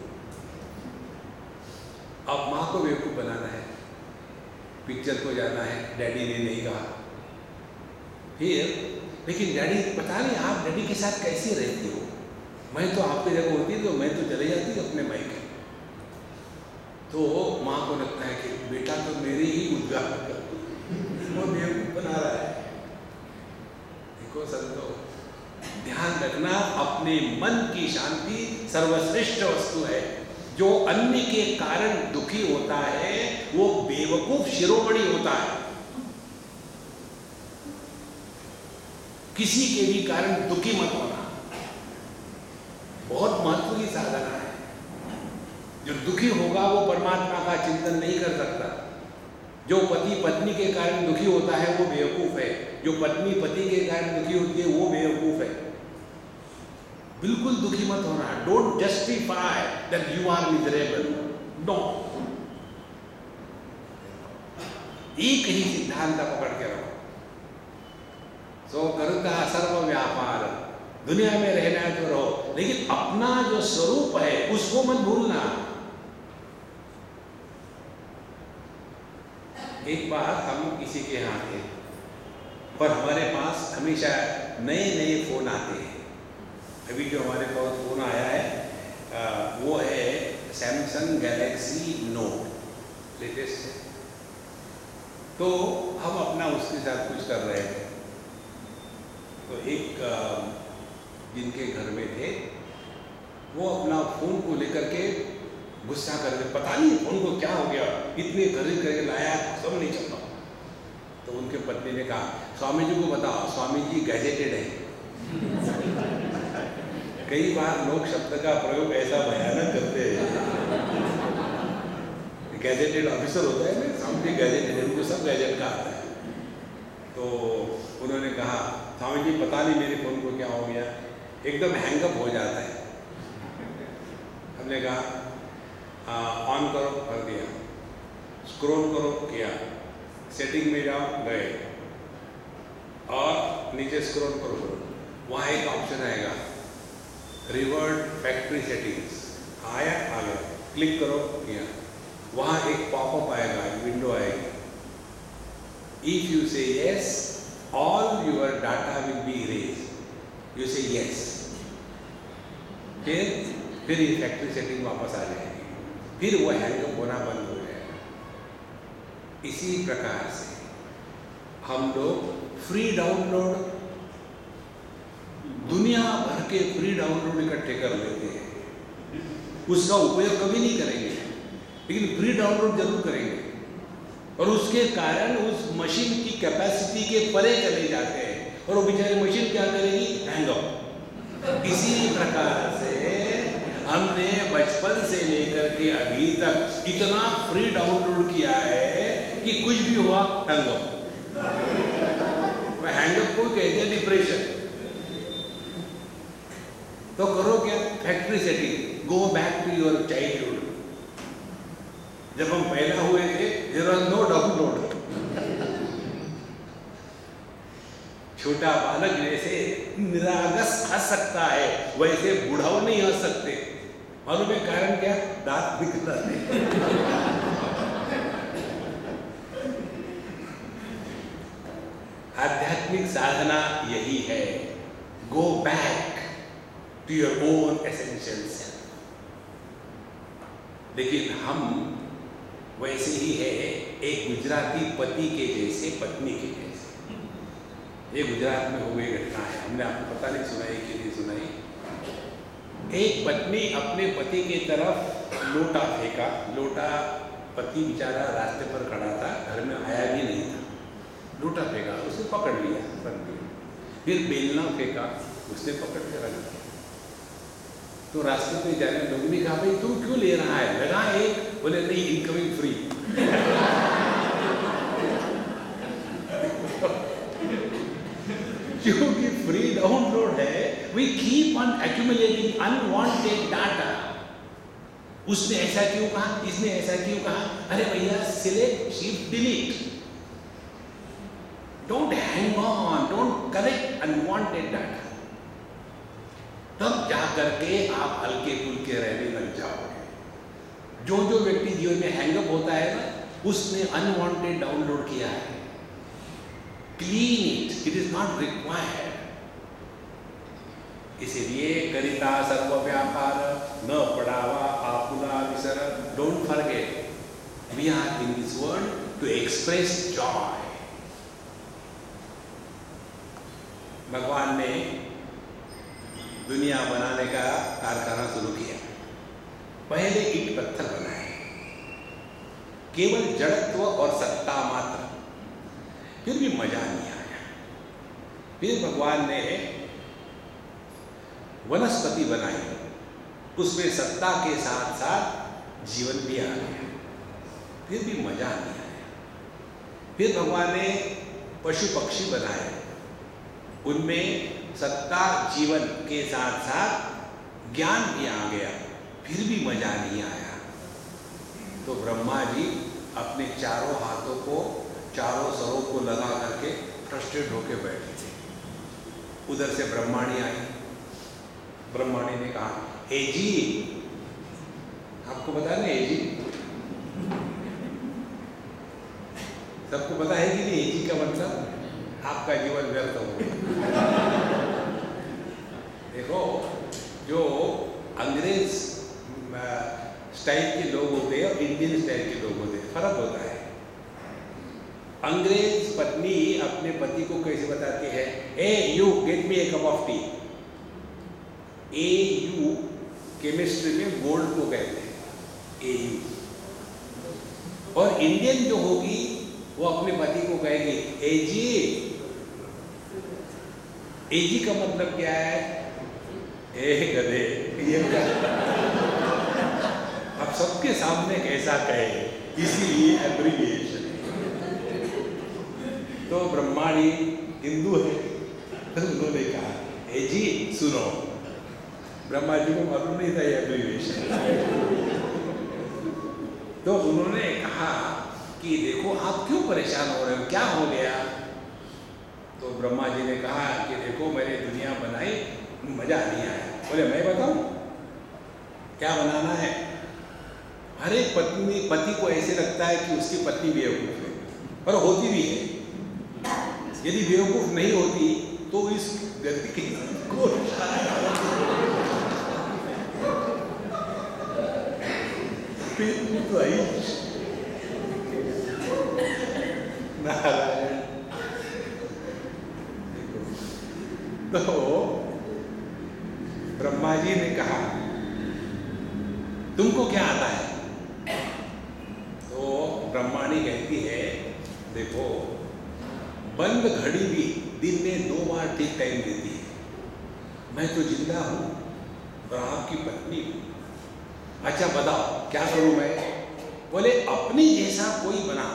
अब माँ को बेवकूफ बनाना है, पिक्चर को जाना है, डैडी ने नहीं कहा। फिर लेकिन डैडी, पता नहीं आप डैडी के साथ कैसे रहती हो, मैं तो आपकी जगह होती तो मैं तो चले जाती अपने मायके। तो माँ को लगता है कि बेटा तो मेरे ही उद्गार वो बेवकूफ बना रहा है। देखो संतो, ध्यान रखना, अपने मन की शांति सर्वश्रेष्ठ वस्तु है। जो अन्य के कारण दुखी होता है वो बेवकूफ शिरोमणि होता है। किसी के भी कारण दुखी मत होना, बहुत महत्व की साधना है। जो दुखी होगा वो परमात्मा का चिंतन नहीं कर सकता। जो पति पत्नी के कारण दुखी होता है वो बेवकूफ है। जो पत्नी पति के कारण दुखी होती है वो बेवकूफ है। बिल्कुल दुखी मत होना। Don't justify that you are miserable, no. एक ही सिद्धांत पकड़ के रहो। सो करुता सर्व व्यापार, दुनिया में रहना है तो रहो, लेकिन अपना जो स्वरूप है उसको मत भूलना। एक बार हम किसी के यहाँ थे और हमारे पास हमेशा नए नए फोन आते हैं। अभी जो हमारे पास फोन आया है वो है सैमसंग गैलेक्सी नोट, लेटेस्ट है। तो हम अपना उसके साथ कुछ कर रहे थे। तो एक जिनके घर में थे वो अपना फोन को लेकर के गुस्सा कर रहे, पता नहीं फोन को क्या हो गया, इतने खरीद करके लाया, सब नहीं चलता। तो उनके पत्नी ने कहा, स्वामी जी को बताओ, स्वामी जी गैजेटेड है। कई बार लोग शब्द का प्रयोग ऐसा भयानक करते हैं। गैजेटेड ऑफिसर होता है ना, स्वामी जी गैजेटेड है, उनको सब गैजेट का आता है। तो उन्होंने कहा, स्वामी जी पता नहीं मेरे फोन को क्या हो गया, एकदम हैंगअप हो जाता है। हमने कहा ऑन करो, कर दिया, स्क्रॉल करो, किया, सेटिंग में जाओ, गए, और नीचे स्क्रॉल करो, वहाँ एक ऑप्शन आएगा रिवर्ट फैक्ट्री सेटिंग्स। आया आ गया, क्लिक करो किया, वहाँ एक पॉपअप आएगा, विंडो आएगी। इफ यू से yes, all your data will be erase. You से यस, फिर ये फैक्ट्री सेटिंग वापस आ जाएगी, फिर वो हैंगअप होना बंद हो जाएगा। इसी प्रकार से हम लोग फ्री डाउनलोड, दुनिया भर के फ्री डाउनलोड इकट्ठे कर लेते हैं, उसका उपयोग कभी नहीं करेंगे, लेकिन फ्री डाउनलोड जरूर करेंगे, और उसके कारण उस मशीन की कैपेसिटी के परे चले जाते हैं, और वो बेचारी मशीन क्या करेगी, हैंगअप। इसी प्रकार से हमने बचपन से लेकर के अभी तक इतना फ्री डाउनलोड किया है कि कुछ भी हुआ हैंगअप। हैंगअप को कहते हैं डिप्रेशन। तो करो क्या, factory setting, go back to your childhood. जब हम पैदा हुए थे, देयर वाज नो डाउनलोड। छोटा बालक जैसे निरागस हंस सकता है, वैसे बुढ़ाओ नहीं हंस सकते। मालूम है कारण क्या, दांत निकल रहे। आध्यात्मिक साधना यही है, go back to your own essential self. लेकिन हम वैसे ही है, एक गुजराती पति के जैसे, पत्नी के जैसे। ये गुजरात में हो गई घटना है, हमने आपको पता नहीं सुनाई कि नहीं सुनाई। एक पत्नी अपने पति की तरफ लोटा फेंका, लोटा, पति बेचारा रास्ते पर खड़ा था, घर में आया भी नहीं था, लोटा फेंका, उसने पकड़ लिया, रख दिया। फिर बेलना फेंका, उसने पकड़ के रख दिया। तो रास्ते पे जाने लोगों ने कहा, भाई तू क्यों ले रहा है, लगा एक, बोले नहीं, इनकमिंग फ्री। क्योंकि फ्री डाउनलोड है, we keep on accumulating unwanted data। उसने ऐसा क्यों कहा, इसने ऐसा क्यों कहा, अरे भैया select, shift, delete. Don't hang on, don't collect unwanted data. तब जा करके आप हल्के फुल्के रहने लग जाओगे। जो व्यक्ति जीवन में हैंगअप होता है ना, उसने अनवांटेड डाउनलोड किया है। Clean it, it is not required. इसीलिए करिता सर्व व्यापार, न पढ़ावा आपुला विसर। Don't forget, we are in this world to express joy. भगवान ने दुनिया बनाने का कारखाना शुरू किया। पहले ईंट पत्थर बनाए, केवल जड़त्व और सत्ता मात्र, फिर भी मजा नहीं आया। फिर भगवान ने वनस्पति बनाई, उसमें सत्ता के साथ साथ जीवन भी आ गया, फिर भी मजा नहीं आया। फिर भगवान ने पशु पक्षी बनाए, उनमें सत्ता जीवन के साथ साथ ज्ञान भी आ गया, फिर भी मजा नहीं आया। तो ब्रह्मा जी अपने चारों हाथों को, चारों सरों को लगा करके फ्रस्ट्रेट होके बैठे थे। उधर से ब्रह्माणी आई। ब्रह्माणी ने कहा, हे जी, आपको पता नहीं हे जी, सबको पता है कि नहीं हे जी का मतलब, आपका जीवन व्यर्थ हो गया। देखो, जो अंग्रेज स्टाइल के लोग होते हैं और इंडियन स्टाइल के लोग होते हैं, फर्क होता है। अंग्रेज पत्नी अपने पति को कैसे बताती है, A U get me a cup of tea. A U chemistry में गोल्ड को कहते हैं, ए यू। और इंडियन जो होगी वो अपने पति को कहेगी, ए जी। ए जी का मतलब क्या है, ए गधे। ये क्या, अब सबके सामने कैसा कहे, इसीलिए एब्रिविएशन। तो ब्रह्माणी हिंदू है, तो उन्होंने कहा, ए जी सुनो। ब्रह्मा जी को मालूम नहीं था ये एब्रिविएशन। तो उन्होंने कहा कि देखो आप क्यों परेशान हो रहे हो, क्या हो गया। तो ब्रह्मा जी ने कहा कि देखो मैंने दुनिया बनाई, मजा नहीं आया। बोले मैं बताऊं, क्या बनाना है? हर एक पति को ऐसे लगता है कि उसकी पत्नी बेवकूफ है, पर होती भी है। यदि बेवकूफ नहीं होती तो इस व्यक्ति को नारायण। तो ब्रह्मा जी ने कहा तुमको क्या आता है? तो ब्रह्माणी कहती है देखो, बंद घड़ी भी दिन में 2 बार ठीक टाइम देती है। मैं तो जिंदा हूं और आपकी पत्नी हूं। अच्छा बताओ क्या करूं मैं? बोले अपनी जैसा कोई बना,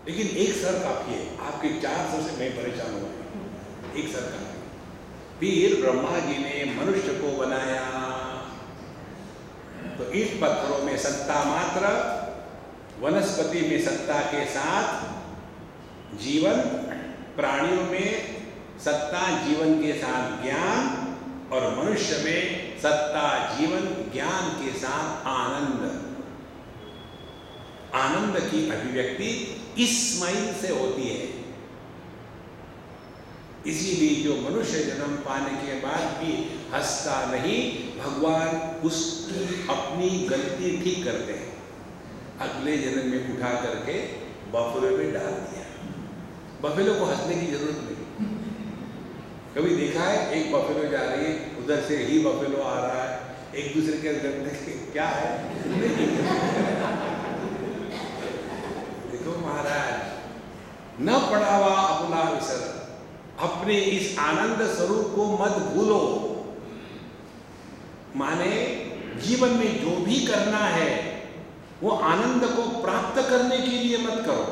लेकिन एक सर काफी है, आपके 4 सर से मैं परेशान हूं, एक सर काफी। फिर ब्रह्मा जी ने मनुष्य को बनाया, तो ईंट पत्थरों में सत्ता मात्र, वनस्पति में सत्ता के साथ जीवन, प्राणियों में सत्ता जीवन के साथ ज्ञान, और मनुष्य में सत्ता जीवन ज्ञान के साथ आनंद। आनंद की अभिव्यक्ति इस स्माइल से होती है। इसीलिए जो मनुष्य जन्म पाने के बाद भी हंसता नहीं, भगवान उसकी अपनी गलती ठीक करते हैं। अगले जन्म में उठा करके बफेलो में डाल दिया। बफेलो को हंसने की जरूरत नहीं। कभी देखा है एक बफेलो जा रही है, उधर से ही बफेलो आ रहा है, एक दूसरे के क्या है? देखो महाराज, न पढ़ावा अपना विसर, अपने इस आनंद स्वरूप को मत भूलो। माने जीवन में जो भी करना है वो आनंद को प्राप्त करने के लिए मत करो।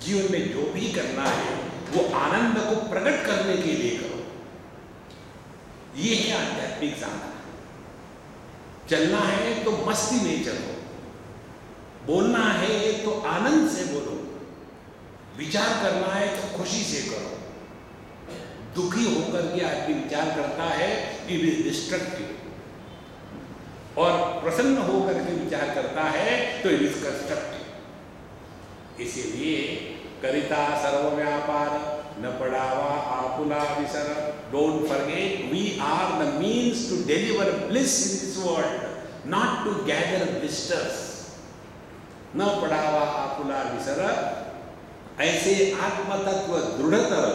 जीवन में जो भी करना है वो आनंद को प्रकट करने के लिए करो। ये है आध्यात्मिक साधना। चलना है तो मस्ती में चलो, बोलना है तो आनंद से बोलो, विचार करना है तो खुशी से करो। दुखी होकर के आदमी विचार करता है, इट इज डिस्ट्रक्टिव, और प्रसन्न होकर के विचार करता है तो इट इज कंस्ट्रक्टिव। इसीलिए करिता सर्वव्यापार न पड़ावा आपुला विसर। Don't forget we are the means to deliver bliss in this world, not to gather blisters. न पड़ावा आपुला विसर, ऐसे आत्मतत्व दृढ़तर।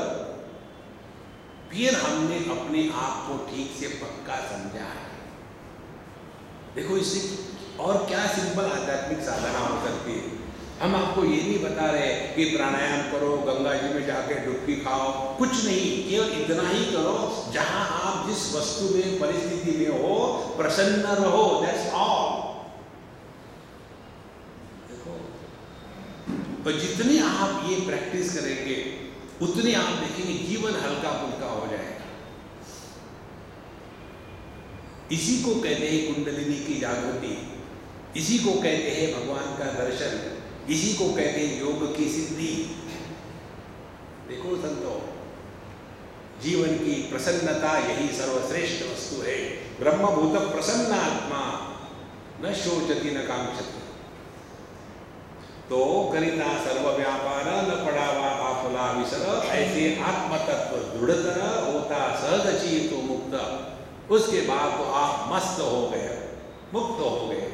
फिर हमने अपने आप को ठीक से पक्का समझा है। देखो इससे और क्या सिंपल आध्यात्मिक साधना हो सकती है। हम आपको ये नहीं बता रहे कि प्राणायाम करो, गंगा जी में जाके डुबकी खाओ, कुछ नहीं। केवल इतना ही करो जहां आप जिस वस्तु में परिस्थिति में हो प्रसन्न रहो, दैट्स ऑल। देखो, तो जितने आप ये प्रैक्टिस करेंगे उतने आप देखेंगे जीवन हल्का फुल्का हो जाएगा। इसी को कहते हैं कुंडलिनी की जागृति, इसी को कहते हैं भगवान का दर्शन, इसी को कहते हैं योग की सिद्धि। देखो संतों, जीवन की प्रसन्नता यही सर्वश्रेष्ठ वस्तु है। ब्रह्मभूत प्रसन्न आत्मा न शोचति न कांक्षति। तो करिता सर्व व्यापार न पड़ावा आफला विसर, ऐसे आत्मतत्व दृढ़तर होता सहज चेतो मुक्त। उसके बाद तो आप मस्त हो गए, मुक्त हो गए।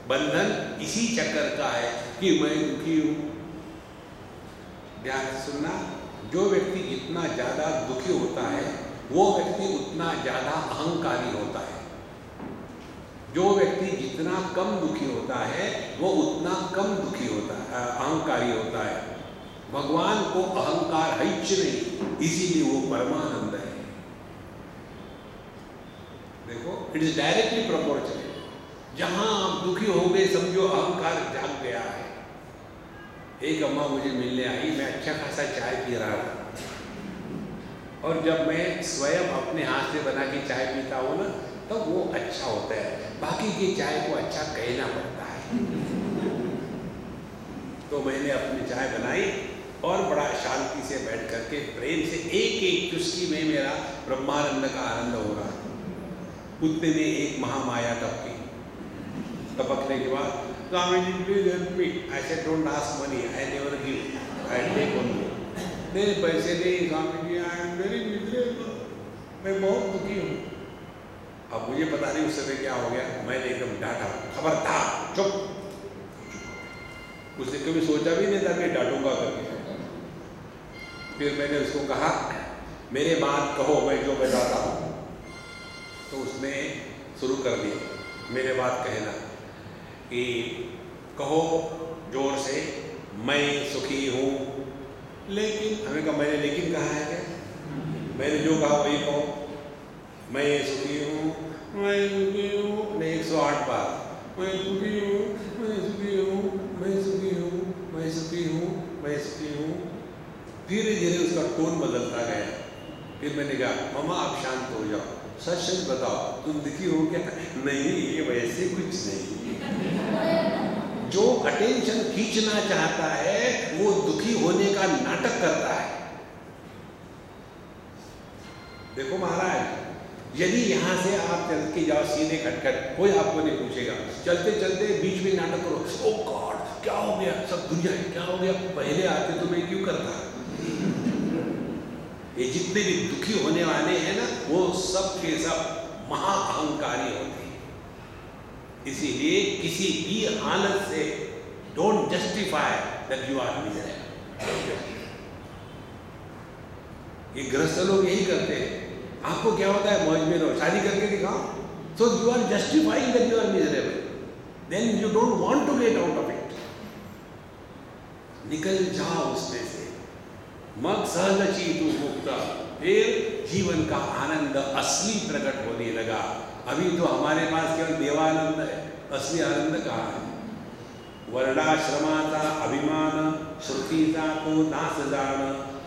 बंधन इसी चक्कर का है कि मैं दुखी हूं। ध्यान से सुनना, जो व्यक्ति जितना ज्यादा दुखी होता है वो व्यक्ति उतना ज्यादा अहंकारी होता है। जो व्यक्ति जितना कम दुखी होता है वो उतना कम दुखी होता है, अहंकारी होता है। भगवान को अहंकार है नहीं, इसीलिए वो परमानंद है। देखो, इट इज डायरेक्टली प्रोपोर्शनल। जहां आप दुखी हो गए समझो अहंकार जाग गया है। एक अम्मा मुझे मिलने आई, मैं अच्छा खासा चाय पी रहा था, और जब मैं स्वयं अपने हाथ से बना के चाय पीता हूँ ना, तो वो अच्छा होता है। बाकी की चाय को अच्छा कहना पड़ता है। तो मैंने अपनी चाय बनाई और बड़ा शांति से बैठ करके प्रेम से एक एक चुस्की में मेरा ब्रह्मानंद का आनंद हो रहा। उतने में एक महामाया टपकी। टपकने के बाद Swami ji please help me. I said don't ask money, I never give, I take only. नहीं पैसे नहीं Swami ji, I am very miserable, मैं बहुत दुखी हूँ। अब मुझे पता नहीं उस समय क्या हो गया, मैंने एकदम डांटा, खबरदार चुप। उसने कभी सोचा भी नहीं था कि डांटूंगा करके। फिर मैंने उसको कहा मेरे बात कहो, मैं जो बताता हूँ। तो उसने शुरू कर दिया मेरे बात कहना कि कहो जोर से, मैं सुखी हूँ। लेकिन हमें कहा, मैंने लेकिन कहा है क्या? मैंने जो कहा वही कहो, मैं सुखी हूँ, मैं सुखी हूँ। नहीं 108 बार, मैं सुखी हूँ, मैं सुखी हूँ, मैं सुखी हूँ, मैं सुखी हूँ, मैं सुखी हूँ। धीरे धीरे उसका टोन बदलता गया। फिर मैंने कहा मामा आप शांत हो जाओ, सच सच बताओ तुम दुखी हो क्या? नहीं ये वैसे कुछ नहीं। जो अटेंशन खींचना चाहता है वो दुखी होने का नाटक करता है। देखो महाराज, यदि यहाँ से आप चल के जाओ सीधे खटखट, कोई आपको नहीं पूछेगा। चलते चलते बीच में नाटक करो, ओ गॉड क्या हो गया, सब दुनिया है क्या हो गया, पहले आते तो मैं क्यों करता। ये जितने भी दुखी होने वाले हैं ना, वो सब के सब महा अहंकारी होते हैं। इसीलिए किसी भी हालत से don't justify that you are miserable. ये गृहस्थ लोग यही करते हैं। आपको क्या होता है, मौज में रहो, शादी करके दिखाओ, so you are justifying that you are miserable, then you don't want to get out of it. निकल जाओ उसमें से, मग सहज तू मुक्ता। फिर जीवन का आनंद असली प्रकट होने लगा। अभी तो हमारे पास केवल देवानंद है, असली आनंद कहाँ है? वर्णाश्रमाचा अभिमान, श्रुतीचा तो दास जाण,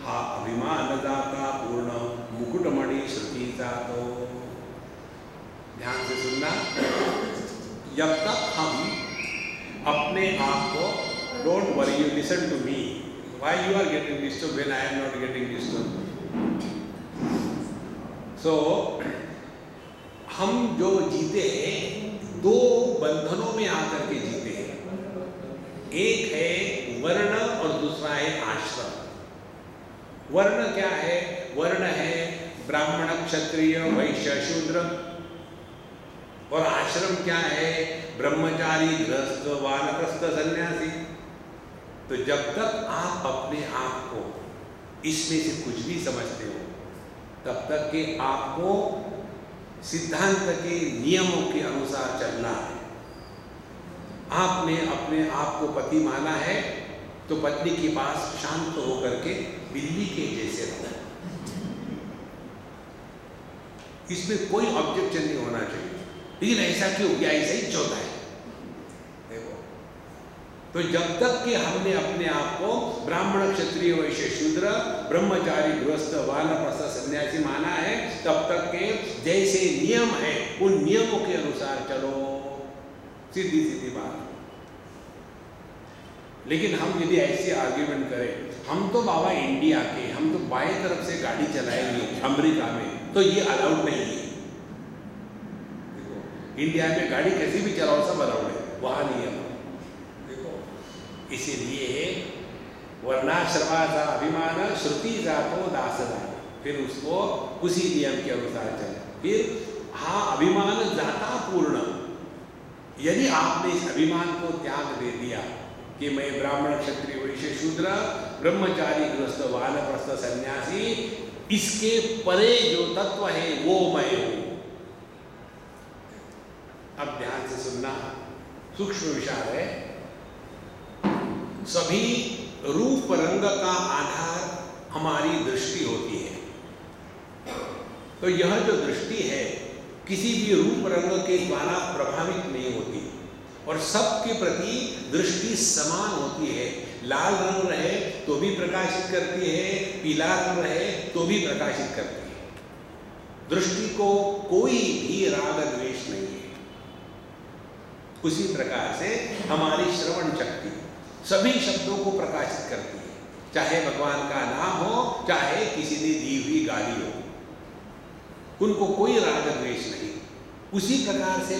हा अभिमान जाता पूर्ण, मुकुटमणि श्रुतीचा तो। ध्यान से सुनना, जब तक हम अपने आप को, don't worry you listen to me, why you are getting disturbed when I am not getting disturbed? So हम जो जीते हैं दो बंधनों में आकर के जीते हैं। एक है वर्ण और दूसरा है आश्रम। वर्ण क्या है? वर्ण है ब्राह्मण क्षत्रिय वैश्य शूद्र। और आश्रम क्या है? ब्रह्मचारी गृहस्थ वानप्रस्थ सन्यासी। तो जब तक आप अपने आप को इसमें से कुछ भी समझते हो, तब तक कि आपको सिद्धांत के नियमों के अनुसार चलना है। आपने अपने आप को पति माना है तो पत्नी के पास शांत होकर के बिल्ली के जैसे रहो। इसमें कोई ऑब्जेक्शन नहीं होना चाहिए, लेकिन ऐसा क्यों किया, ऐसा ही चलता है। तो जब तक कि हमने अपने आप को ब्राह्मण क्षत्रिय वैश्य शूद्र ब्रह्मचारी गृहस्थ वानप्रस्थ सन्यासी माना है, तब तक के जैसे नियम है उन नियमों के अनुसार चलो। सीधी सीधी बात। लेकिन हम यदि ऐसे आर्ग्यूमेंट करें, हम तो बाबा इंडिया के, हम तो बाएं तरफ से गाड़ी चलाएंगे अमेरिका में, तो ये अलाउड नहीं है। देखो इंडिया में गाड़ी कैसी भी चलाओ सब अलाउड है, वहां नहीं है। इसीलिए वर्णाश्रमाचा अभिमान, श्रुति जातो दास जान। फिर उसको उसी नियम के अनुसार चले। फिर हाँ अभिमान जाता पूर्ण। यदि आपने इस अभिमान को त्याग दे दिया कि मैं ब्राह्मण क्षत्रिय वैश्य शूद्र ब्रह्मचारी गृहस्थ वानप्रस्थ सन्यासी, इसके परे जो तत्व है वो मैं हूं। अब ध्यान से सुनना, सूक्ष्म विचार है। सभी रूप रंग का आधार हमारी दृष्टि होती है। तो यह जो दृष्टि है किसी भी रूप रंग के द्वारा प्रभावित नहीं होती और सबके प्रति दृष्टि समान होती है। लाल रंग रहे तो भी प्रकाशित करती है, पीला रंग रहे तो भी प्रकाशित करती है। दृष्टि को कोई भी राग द्वेष नहीं है। उसी प्रकार से हमारी श्रवण शक्ति सभी शब्दों को प्रकाशित करती है, चाहे भगवान का नाम हो, चाहे किसी ने दी हुई गाली हो। उनको कोई राग द्वेष नहीं, उसी प्रकार से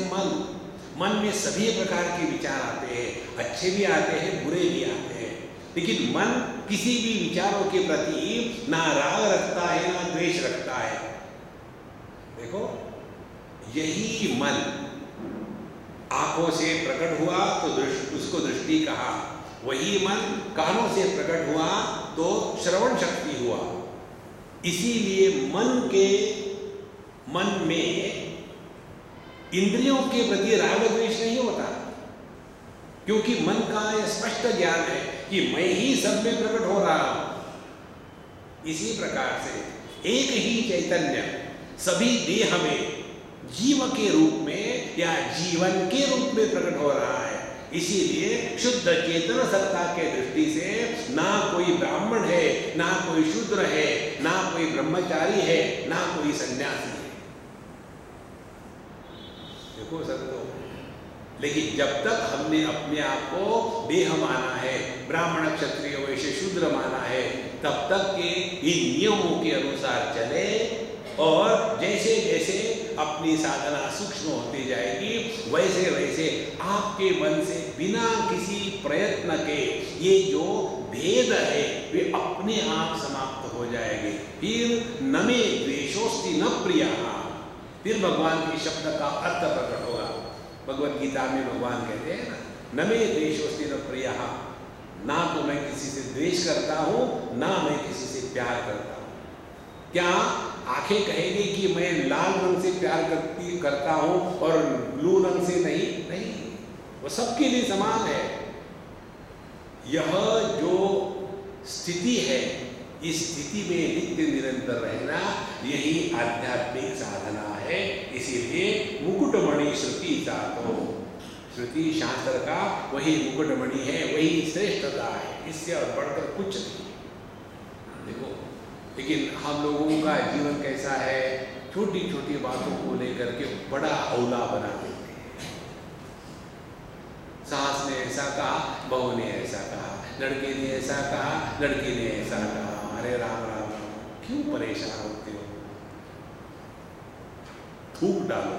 मन में सभी प्रकार के विचार आते हैं, अच्छे भी आते हैं, बुरे भी आते हैं, लेकिन मन किसी भी विचारों के प्रति ना राग रखता है ना द्वेष रखता है। देखो, यही मन आंखों से प्रकट हुआ तो उसको दृष्टि कहा, वही मन कानों से प्रकट हुआ तो श्रवण शक्ति हुआ। इसीलिए मन में इंद्रियों के प्रति राग द्वेष नहीं होता, क्योंकि मन का यह स्पष्ट ज्ञान है कि मैं ही सब में प्रकट हो रहा हूं। इसी प्रकार से एक ही चैतन्य सभी देह में जीव के रूप में या जीवन के रूप में प्रकट हो रहा है। इसीलिए शुद्ध चेतन सत्ता के दृष्टि से ना कोई ब्राह्मण है, ना कोई शूद्र है, ना कोई ब्रह्मचारी है, ना कोई सन्यासी है। देखो संतो, लेकिन जब तक हमने अपने आप को देह माना है, ब्राह्मण क्षत्रिय वैश्य शूद्र माना है, तब तक के इन नियमों के अनुसार चले और जैसे जैसे अपनी साधना सूक्ष्म होती जाएगी वैसे वैसे आपके मन से बिना किसी प्रयत्न के ये जो भेद है वे अपने आप समाप्त हो जाएंगे। फिर न मे द्वेषोस्ति न प्रियः, फिर भगवान के शब्द का अर्थ प्रकट होगा। भगवत गीता में भगवान कहते हैं ना, न मे द्वेषोस्ति न प्रियः, ना तो मैं किसी से द्वेष करता हूं ना मैं किसी से प्यार करता हूं। क्या आंखें कहेंगी कि मैं लाल रंग से प्यार करता हूं और ब्लू रंग से नहीं, वो सबके लिए समान है। यह जो स्थिति है, इस स्थिति में नित्य निरंतर रहना यही आध्यात्मिक साधना है। इसीलिए मुकुटमणि श्रुति साधो, श्रुति शास्त्र का वही मुकुटमणि है, वही श्रेष्ठता है, इससे और बढ़कर कुछ नहीं। देखो, लेकिन हम लोगों का जीवन कैसा है, छोटी छोटी बातों को लेकर के बड़ा हौला बना देते हैं। सास ने ऐसा कहा, बहू ने ऐसा कहा, लड़के ने ऐसा कहा, लड़की ने ऐसा कहा। अरे राम राम राम, क्यों परेशान होते हो? थूक डालो।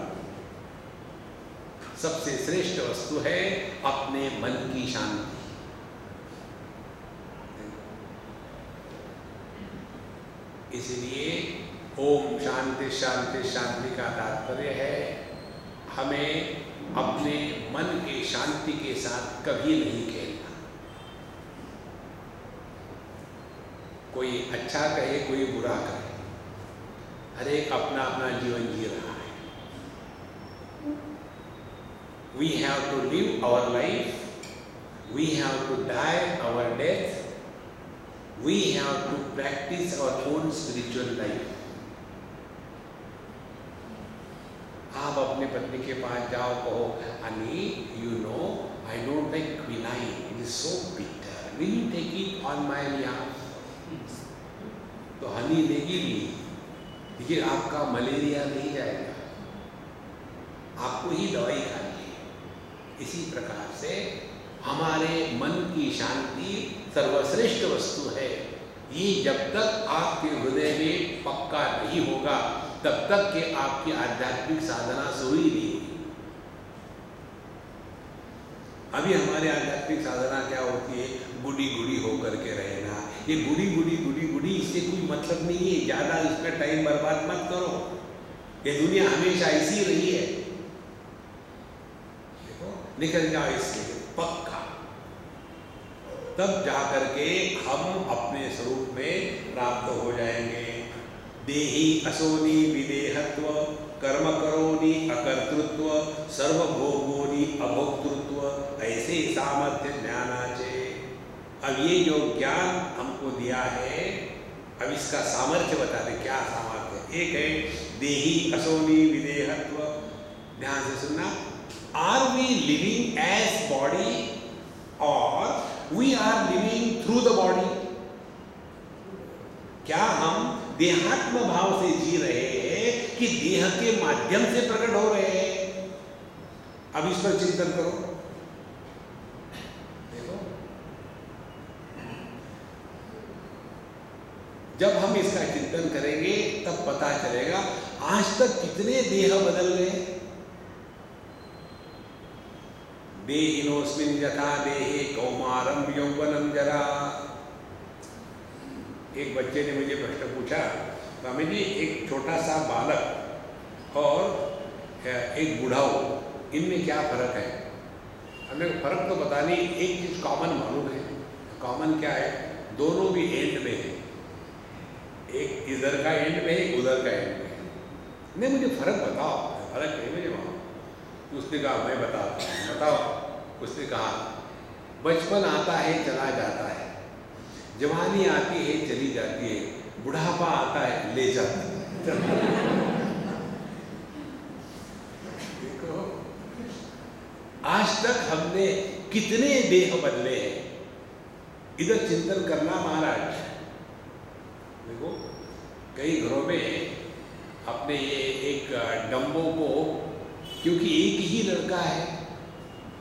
सबसे श्रेष्ठ वस्तु है अपने मन की शांति। इसलिए ओम शांति शांति शांति का तात्पर्य है हमें अपने मन के शांति के साथ कभी नहीं खेलना। कोई अच्छा कहे, कोई बुरा कहे, हर एक अपना अपना जीवन जी रहा है। We have to live our life, we have to die our death, we have to practice our own spiritual life. आप अपने पत्नी के पास जाओ, कहो, "Honey, you know, I don't like quinine. It is so bitter. Will you take it on my behalf?" तो हनी लेगी भी, लेकिन आपका मलेरिया नहीं जाएगा, आपको ही दवाई खानी है। इसी प्रकार से हमारे मन की शांति सर्वश्रेष्ठ वस्तु है। ये जब तक आपके हृदय में पक्का नहीं होगा तब तक के आपकी आध्यात्मिक साधना शुरू ही नहीं होगी। अभी हमारी आध्यात्मिक साधना क्या होती है? गुडी गुडी होकर के रहना। ये गुडी गुडी गुडी गुडी इससे कोई मतलब नहीं है, ज्यादा इसमें टाइम बर्बाद मत करो। ये दुनिया हमेशा ऐसी रही है, देखो निकल जाओ इससे पक्का, तब जाकर के हम अपने स्वरूप में प्राप्त हो जाएंगे। देही असोनी विदेहत्व, कर्म करोनी अकर्तृत्व, सर्वभोगोनी अभोक्तृत्व, ऐसे सामर्थ्य ज्ञानाचे। अब ये जो ज्ञान हमको दिया है, अब इसका सामर्थ्य बता दें क्या सामर्थ्य। एक है देही असोनी विदेहत्व, ध्यान से सुनना। Are we living as body और we are living through the body? क्या हम देहात्म भाव से जी रहे हैं कि देह के माध्यम से प्रकट हो रहे हैं? अब इस पर चिंतन करो। देखो, जब हम इसका चिंतन करेंगे तब पता चलेगा आज तक कितने देह बदल गए। देहिनोऽस्मिन् यथा देहे कौमारम यौवनम जरा। एक बच्चे ने मुझे प्रश्न पूछा, स्वामी जी एक छोटा सा बालक और एक बुढ़ाऊ, इनमें क्या फर्क है? हमें फर्क तो पता नहीं, एक चीज कॉमन मालूम है। कॉमन क्या है? दोनों भी एंड में है, एक इधर का एंड में, एक उधर का एंड में है। नहीं मुझे फर्क बताओ। फर्क नहीं मुझे वहाँ। उसने कहा मैं बताता हूँ, बताओ। उसने कहा बचपन आता है चला जाता है, जवानी आती है चली जाती है, बुढ़ापा आता है ले जाता है। देखो आज तक हमने कितने देह बदले हैं, इधर चिंतन करना महाराज। देखो कई घरों में अपने ये एक डम्बो को, क्योंकि एक ही लड़का है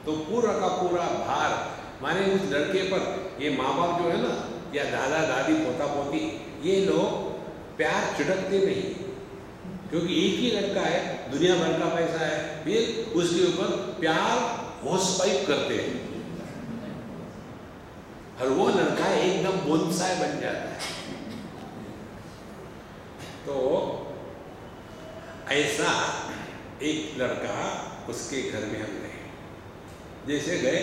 तो पूरा का पूरा भार माने उस लड़के पर, ये माँ बाप जो है ना, या दादा दादी पोता पोती, ये लोग प्यार छिड़कते नहीं, क्योंकि एक ही लड़का है, दुनिया भर का पैसा है, फिर उसके ऊपर प्यार होस पाइप करते हैं और वो लड़का एकदम बोनसाई बन जाता है। तो ऐसा एक लड़का, उसके घर में हम गए, जैसे गए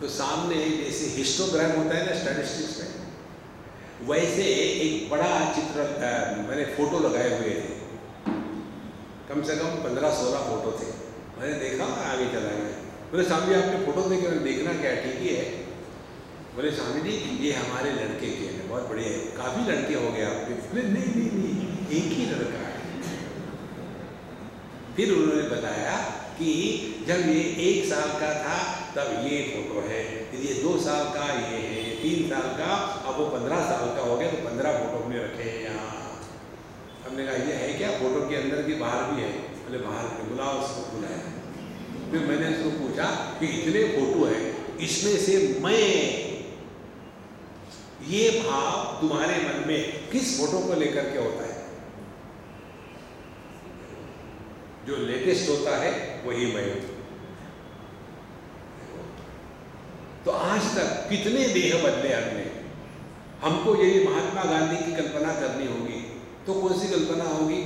तो सामने जैसे हिस्टोग्राम होता है ना स्टैटिस्टिक्स में, वैसे एक बड़ा चित्र मैंने फोटो लगाए हुए थे, कम से कम 15-16 फोटो थे। मैंने देखा आगे चला गया। बोले स्वामी आपने फोटो देखे? मैंने देखना क्या, ठीक ही है। बोले स्वामी जी ये हमारे लड़के के हैं। बहुत बढ़िया है, काफ़ी लड़के हो गए आपके? बोले नहीं नहीं नहीं एक ही लड़का है। फिर उन्होंने बताया कि जब ये 1 साल का था तब ये फोटो है, फिर ये 2 साल का ये है, 3 साल का, अब वो 15 साल का हो गया तो 15 फोटो हमने रखे हैं यहाँ। हमने कहा ये है क्या? फोटो के अंदर की बाहर भी है? बोले बाहर के। बुलाओ उसको। बुलाया। फिर मैंने उसको पूछा कि इतने फोटो है, इसमें से मैं, ये भाव तुम्हारे मन में किस फोटो को लेकर के होता है? जो लेटेस्ट होता है वही मैं हूं। तो आज तक कितने देह बदले हमने। हमको यदि महात्मा गांधी की कल्पना करनी होगी तो कौन सी कल्पना होगी?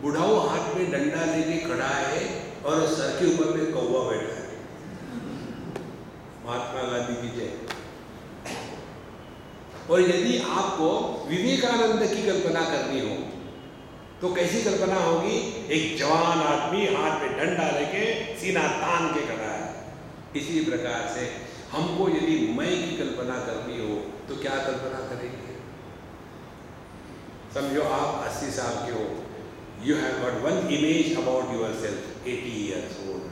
बुढ़ाऊ हाथ में डंडा लेके खड़ा है और सर के ऊपर में कौवा बैठा है। महात्मा गांधी की जय। और यदि आपको विवेकानंद की कल्पना करनी हो तो कैसी कल्पना होगी? एक जवान आदमी हाथ में डंडा लेके सीना तान के खड़ा है। इसी प्रकार से हमको यदि मैं की कल्पना करनी हो तो क्या कल्पना करेंगे? समझो आप 80 साल के हो, you have got one image about your self, 80 years old.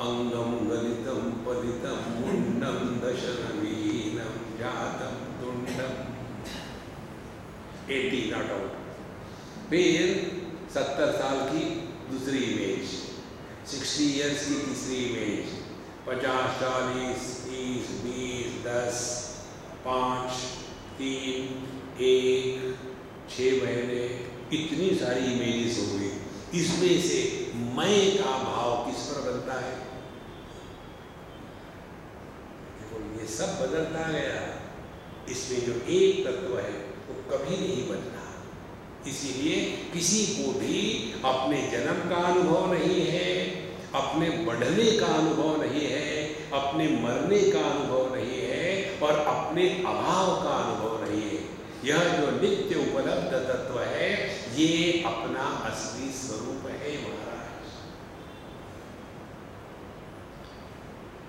Angam गलितम पलितम mundum दशनवीनम जातम तुंडम, 80 not out. फिर 70 साल की दूसरी इमेज, 60 years की तीसरी इमेज, 50, 40, 30, 20, 10, 5, 3, 1, 6 महीने, इतनी सारी इमेजेस हो गई। इसमें से मैं का भाव किस पर बनता है? देखो ये सब बदलता गया, इसमें जो एक तत्व है वो कभी नहीं बदला। इसीलिए किसी को भी अपने जन्म का अनुभव नहीं है, अपने बढ़ने का अनुभव नहीं है, अपने मरने का अनुभव नहीं है और अपने अभाव का अनुभव नहीं है। यह जो नित्य उपलब्ध तत्व है ये अपना असली स्वरूप है महाराज।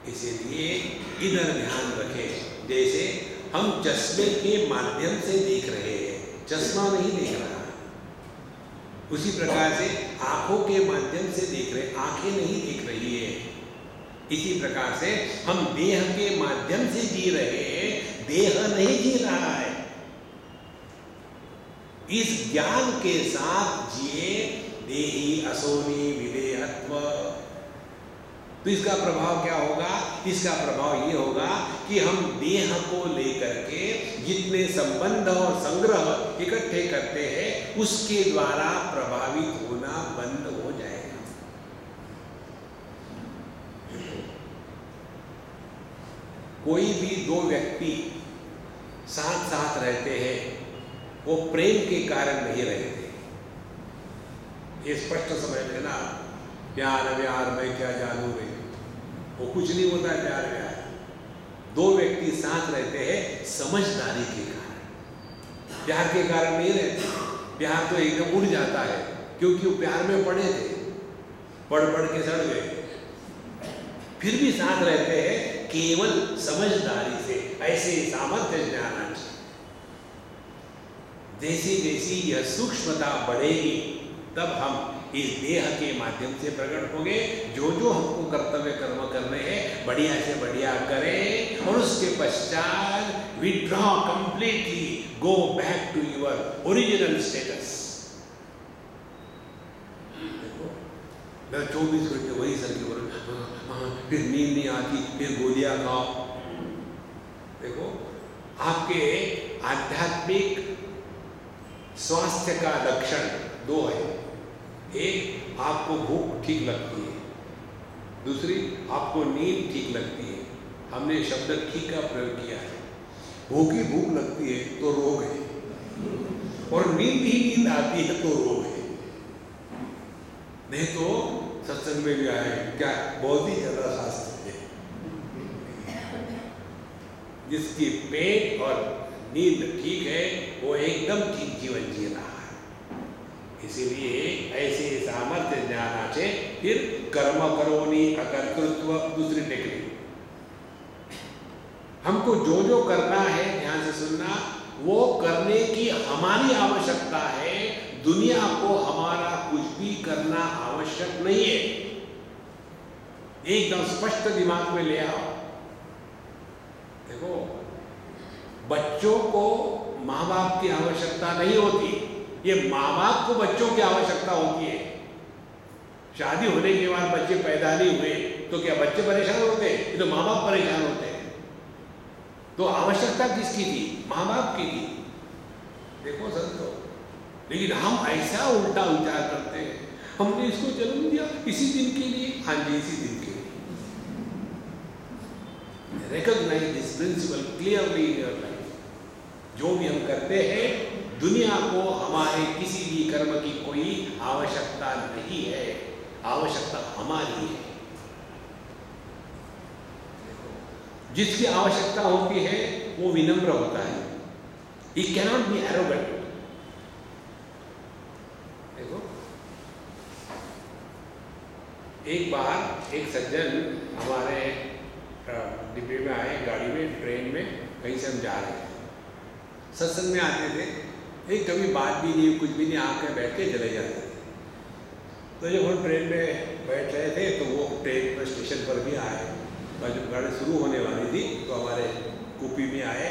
इसीलिए इधर ध्यान रखें। जैसे हम चश्मे के माध्यम से देख रहे हैं, चश्मा नहीं देख रहा, उसी प्रकार से आंखों के माध्यम से देख रहे, आंखें नहीं देख रही है। इसी प्रकार से हम देह के माध्यम से जी रहे हैं, देह नहीं जी रहा है। इस ज्ञान के साथ जिए, देही असोनी विदेहत्व। तो इसका प्रभाव क्या होगा? इसका प्रभाव ये होगा कि हम देह को लेकर के जितने संबंध और संग्रह इकट्ठे करते हैं उसके द्वारा प्रभावित होना बंद हो जाएगा। कोई भी दो व्यक्ति साथ साथ रहते हैं वो प्रेम के कारण नहीं रहते। ये स्पष्ट समझ लेना। प्यार व्यार मैं क्या जानू रे, वो कुछ नहीं होता है प्यार व्यार। दो व्यक्ति साथ रहते हैं समझदारी के कारण, प्यार के कारण नहीं रहते। प्यार तो एकदम उड़ जाता है, क्योंकि वो प्यार में पड़े थे, पढ़ पढ़ के सड़ गए। फिर भी साथ रहते हैं केवल समझदारी से। ऐसे सामर्थ्य ज्ञान। जैसी जैसी यह सूक्ष्मता बढ़ेगी तब हम इस देह के माध्यम से प्रकट होंगे। जो जो हमको कर्तव्य कर्म करने हैं बढ़िया से बढ़िया करें, और उसके पश्चात withdraw completely, go back to your original status. 24 घंटे वही सर के ऊपर, फिर नींद नहीं आती, फिर गोलियां खाओ। देखो, आपके आध्यात्मिक स्वास्थ्य का लक्षण दो है। एक, आपको भूख ठीक लगती है, दूसरी आपको नींद ठीक लगती है। हमने शब्द ठीक का प्रयोग किया है। भूख लगती है तो रोग है, और नींद ही नींद आती है तो रोग है। नहीं तो सत्संग में भी आए क्या, बहुत ही ज्यादा शास्त्र है। जिसकी पेट और नींद ठीक है वो एकदम ठीक जीवन जी रहा है। इसीलिए ऐसे सामर्थ्य ज्ञान से फिर कर्म करोनी अकर्तृत्व, दूसरी टेक्निक। हमको जो जो करना है, ध्यान से सुनना, वो करने की हमारी आवश्यकता है। दुनिया को हमारा कुछ भी करना आवश्यक नहीं है। एकदम स्पष्ट दिमाग में ले आओ। देखो, बच्चों को माँ बाप की आवश्यकता नहीं होती, ये माँ बाप को बच्चों की आवश्यकता होती है। शादी होने के बाद बच्चे पैदा नहीं हुए तो क्या बच्चे परेशान होते हैं? ये तो माँ बाप परेशान होते हैं। तो आवश्यकता किसकी थी? माँ बाप की थी। देखो संतो, लेकिन हम ऐसा उल्टा विचार करते हैं, हमने इसको जन्म दिया इसी दिन के लिए। हाँ जी, इसी दिन के लिए। Recognise this principle clearly in your life. जो भी हम करते हैं, दुनिया को हमारे किसी भी कर्म की कोई आवश्यकता नहीं है, आवश्यकता हमारी है। जिसकी आवश्यकता होती है वो विनम्र होता है। He cannot be arrogant। देखो, एक बार एक सज्जन हमारे डिब्बे में आए, गाड़ी में, ट्रेन में, कहीं से हम जा रहे थे। सत्संग में आते थे, एक कभी बात भी नहीं, कुछ भी नहीं, आके बैठ के चले जाते थे। तो जब हम ट्रेन में बैठ रहे थे तो वो ट्रेन पर स्टेशन पर भी आए, और जब गाड़ी शुरू होने वाली थी तो हमारे कूपी में आए,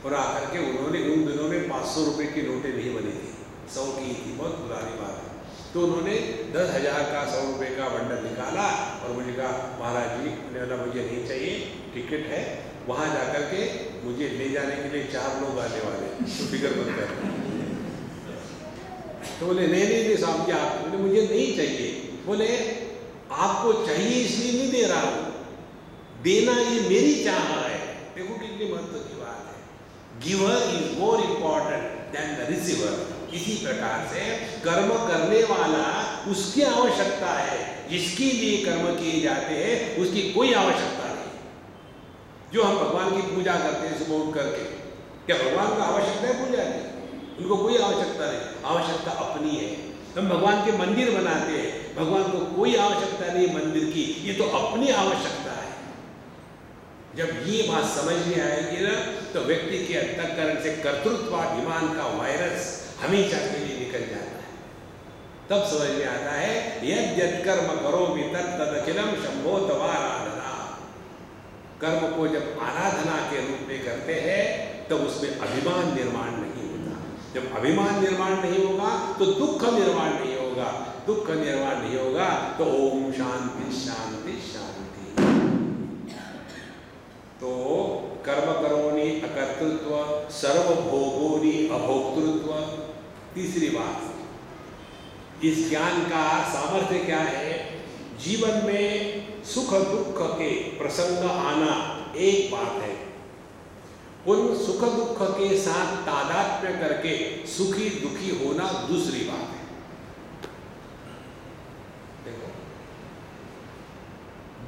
और आकर के उन्होंने, उन दिनों में 500 रुपये की नोटें नहीं बनी थी, 100 की थी, बहुत पुरानी बात है। तो उन्होंने 10,000 का 100 रुपये का बंडल निकाला और मुझे कहा, महाराज जी, मैंने बोला मुझे नहीं चाहिए, टिकट है, वहाँ जाकर के मुझे ले जाने के लिए 4 लोग आने वाले, तो फिक्र मत कर। तो बोले नहीं नहीं नहीं साहब जी, आप, बोले मुझे नहीं चाहिए। बोले आपको चाहिए इसलिए नहीं दे रहा हूँ, देना ये मेरी चाह है। देखो कितनी महत्व की बात है। Giver is more important than the receiver. इसी प्रकार से कर्म करने वाला, उसकी आवश्यकता है, जिसके लिए कर्म किए जाते हैं उसकी कोई आवश्यकता नहीं। जो हम भगवान की पूजा करते हैं सुबह उठ करके, क्या भगवान को आवश्यकता है पूजा की? उनको कोई आवश्यकता नहीं, आवश्यकता अपनी है। हम भगवान के मंदिर बनाते हैं, भगवान को कोई आवश्यकता नहीं मंदिर की, ये तो अपनी आवश्यकता है। जब ये बात समझ में आएगी ना, तो व्यक्ति के अंतःकरण से कर्तृत्वाभिमान का वायरस हमेशा के लिए निकल जाता है। तब समझ में आता है, यद् यद् कर्म करोमि तत्तदखिलम शंभो तवाराधना। कर्म को जब आराधना के रूप में करते हैं तब उसमें अभिमान निर्माण नहीं होता। जब अभिमान निर्माण नहीं होगा तो दुख निर्माण नहीं होगा, दुख निर्माण नहीं होगा तो ओम शांति शांति शांति। तो कर्म करोनि अकर्तृत्व, सर्वभोगोनि अभोक्तृत्व। तीसरी बात, इस ज्ञान का सामर्थ्य क्या है? जीवन में सुख दुख के प्रसंग आना एक बात है, उन सुख दुख के साथ तादात्म्य करके सुखी दुखी होना दूसरी बात है। देखो,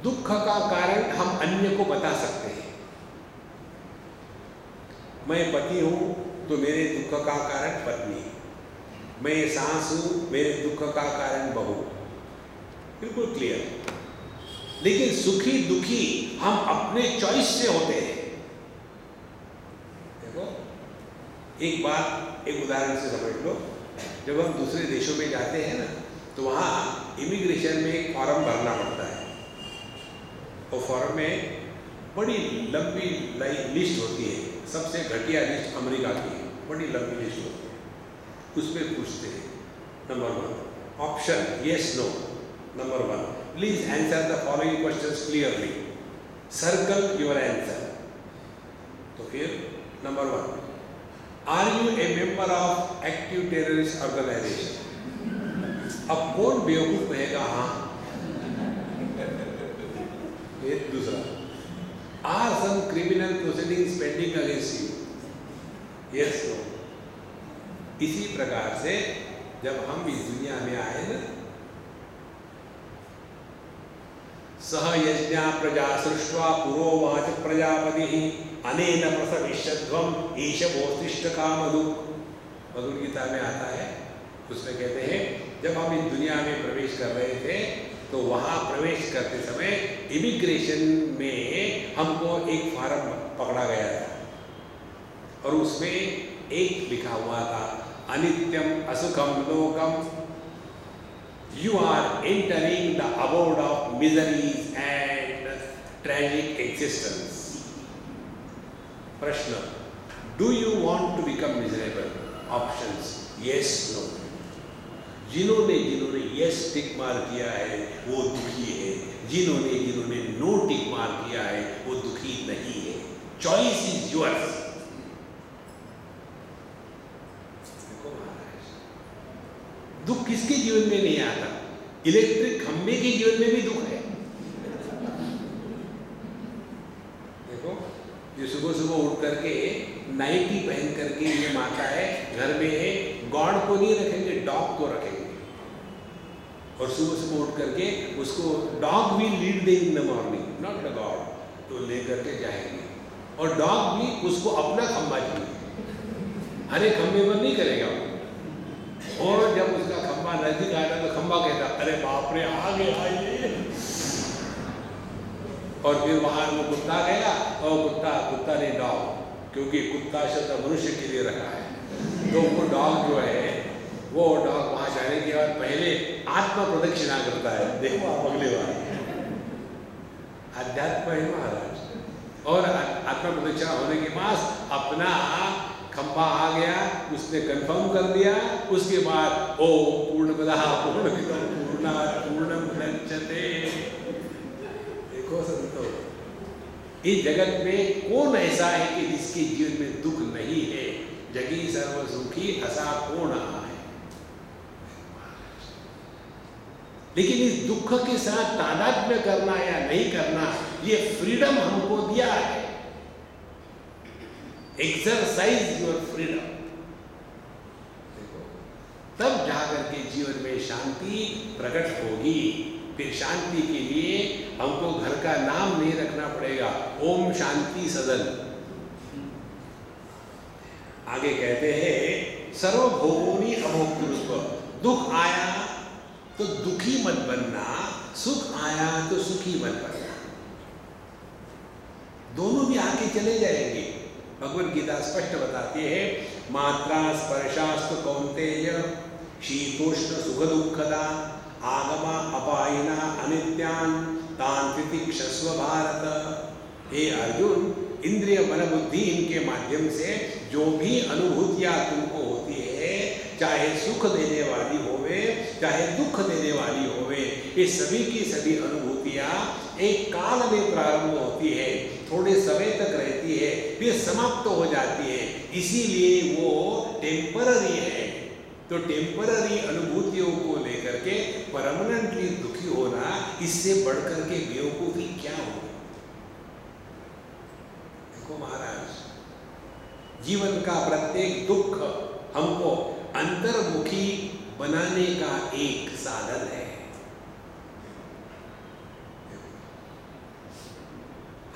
दुख का कारण हम अन्य को बता सकते हैं। मैं पति हूं तो मेरे दुख का कारण पत्नी, मैं सास हूं मेरे दुख का कारण बहू, बिल्कुल क्लियर। लेकिन सुखी दुखी हम अपने चॉइस से होते हैं। देखो, एक बात, एक उदाहरण से समझ लो। जब हम दूसरे देशों में जाते हैं ना, तो वहाँ इमिग्रेशन में एक फॉर्म भरना पड़ता है, और फॉर्म में बड़ी लंबी लिस्ट होती है। सबसे घटिया लिस्ट अमेरिका की है, बड़ी लंबी लिस्ट होती है। उसमें पूछते हैं, number 1 option yes no, number 1 please answer the following questions clearly, circle your answer. तो फिर number 1 are you a member of active terrorist organisation. अब कौन बेवकूफ कहेगा हाँ? फिर दूसरा, are some criminal proceedings pending against you, yes no. इसी प्रकार से जब हम इस दुनिया में आए ना, सह यज्ञा प्रजा सृष्ट्वा पुरोवाच प्रजापति अनेन प्रसविष्यध्वम ईशवोत्तिष्ठ कामधु। भगवद गीता में आता है, उसमें कहते हैं जब हम इस दुनिया में प्रवेश कर रहे थे तो वहाँ प्रवेश करते समय इमिग्रेशन में हमको एक फॉर्म पकड़ा गया था, और उसमें एक लिखा हुआ था, अनित्यम असुखम लोकम, you are entering the abode of miseries and tragic existence. प्रश्न, do you want to become miserable? Options, yes, no. जिन्होंने yes टिक मार किया है वो दुखी है, जिन्होंने no टिक मार किया है वो दुखी नहीं है। Choice is yours. दुख किसके जीवन में नहीं आता? इलेक्ट्रिक खंभे के जीवन में भी दुख है। देखो, ये सुबह सुबह उठ करके नाइटी पहन करके ये माता है, घर में गॉड को नहीं रखेंगे, डॉग को रखेंगे, और सुबह सुबह उठ करके उसको डॉग भी lead they in the morning, not the God, तो लेकर के जाएंगे, और डॉग भी उसको अपना खंभा चाहिए, हर एक खंभे पर नहीं करेगा वो। और जब उसका खंभा नजदीक आया तो खंभा कहता, अरे बाप रे आ गया ये। और फिर वहां वो कुत्ता गया, और कुत्ता ने डॉग, क्योंकि कुत्ता शब्द मनुष्य के लिए रखा है, तो वो डॉग जो है, वो डॉग वहां जाने के बाद पहले आत्मा प्रदक्षिणा करता है। देखो आप अगले बार, अध्यात्म है महाराज। और आत्मा प्रदक्षिणा होने के बाद अपना खंभा आ गया, उसने कंफर्म कर दिया, उसके बाद ओ पूर्णमदः पूर्णमिदं पूर्णात् पूर्णमुदच्यते। देखो संतो, इस जगत में कौन ऐसा है कि जिसके जीवन में दुख नहीं है? जगी सर्व सुखी असा कौन है? लेकिन इस दुख के साथ तादात्म्य करना या नहीं करना, ये फ्रीडम हमको दिया है। Exercise your freedom. तब जाकर के जीवन में शांति प्रकट होगी। फिर शांति के लिए हमको घर का नाम नहीं रखना पड़ेगा, ओम शांति सदन। आगे कहते हैं सर्वभोगोनि अभोक्तृत्व। दुख आया तो दुखी मत बनना, सुख आया तो सुखी मत बनना। दोनों भी आगे चले जाएंगे। भगवद गीता स्पष्ट बताती है, मात्रा स्पर्शास्तु कौन्तेय शीतोष्ण सुख दुःखदा आगमा अपायिना अनित्यान तान तितिक्षस्व भारत। हे अर्जुन, इंद्रिय मन बुद्धि इनके माध्यम से जो भी अनुभूतियां तुमको होती है, चाहे सुख देने वाली होवे चाहे दुख देने वाली होवे, ये सभी की सभी अनुभूतियां एक काल में प्रारंभ होती है, थोड़े समय तक रहती है, फिर समाप्त हो जाती है। इसीलिए वो टेम्पररी है। तो टेम्पररी अनुभूतियों को लेकर के परमानेंटली दुखी होना, इससे बढ़कर के बेवकूफी क्या हो। देखो महाराज, जीवन का प्रत्येक दुख हमको अंतर्मुखी बनाने का एक साधन है।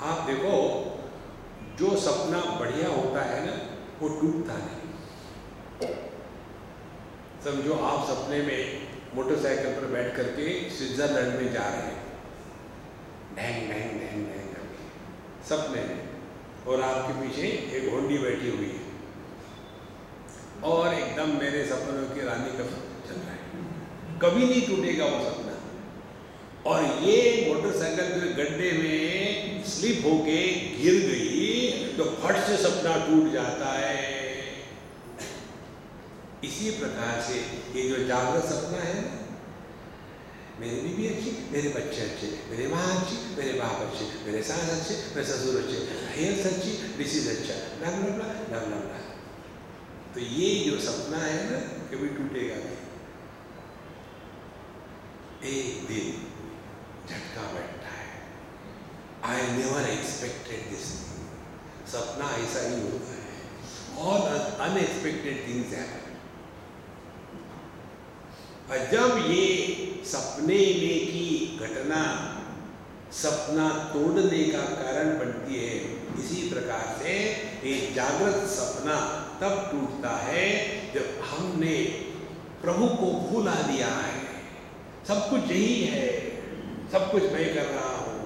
आप देखो, जो सपना बढ़िया होता है ना, वो टूटता नहीं। समझो आप सपने में मोटरसाइकिल पर बैठ करके स्विट्जरलैंड में जा रहे हैं, ढैंग ढैंग ढैंग ढैंग करके सपने में, और आपके पीछे एक होंडी बैठी हुई है और एकदम मेरे सपनों की रानी का चल रहा है, कभी नहीं टूटेगा वो सपना। और ये मोटरसाइकिल जो गड्ढे में स्लिप होके गिर गई तो फट से सपना टूट जाता है। इसी प्रकार से ये जो जागृत सपना है, मेरी बीवी अच्छी, मेरे बच्चे अच्छे, मेरे माँ अच्छी, मेरे बाप अच्छे, मेरे सास अच्छे, मेरे ससुर अच्छे, हेल्थ अच्छी, डिसीज अच्छा, लग लग लग लग लग। तो ये जो सपना है ना, कभी टूटेगा नहीं। एक दिन झटका बैठता है, आई नेवर एक्सपेक्टेड दिस। सपना ऐसा ही होता है, ऑल अनएक्सपेक्टेड थिंग्स हैपन। और जब ये सपने में की घटना सपना तोड़ने का कारण बनती है, इसी प्रकार से एक जागृत सपना तब टूटता है जब हमने प्रभु को भुला दिया है। सब कुछ यही है, सब कुछ मैं कर रहा हूं।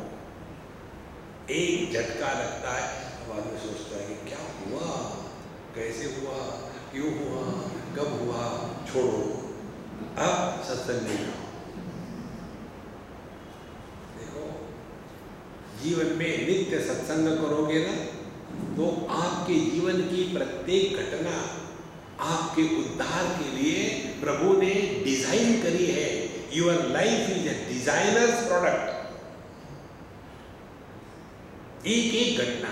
एक झटका लगता है, अब आदमी सोचता है कि क्या हुआ, कैसे हुआ, क्यों हुआ, कब हुआ, छोड़ो, अब सत्संग नहीं जाओ। देखो, जीवन में नित्य सत्संग करोगे ना, तो आपके जीवन की प्रत्येक घटना आपके उद्धार के लिए प्रभु ने डिजाइन करी है। Your life is a designers product. एक एक घटना,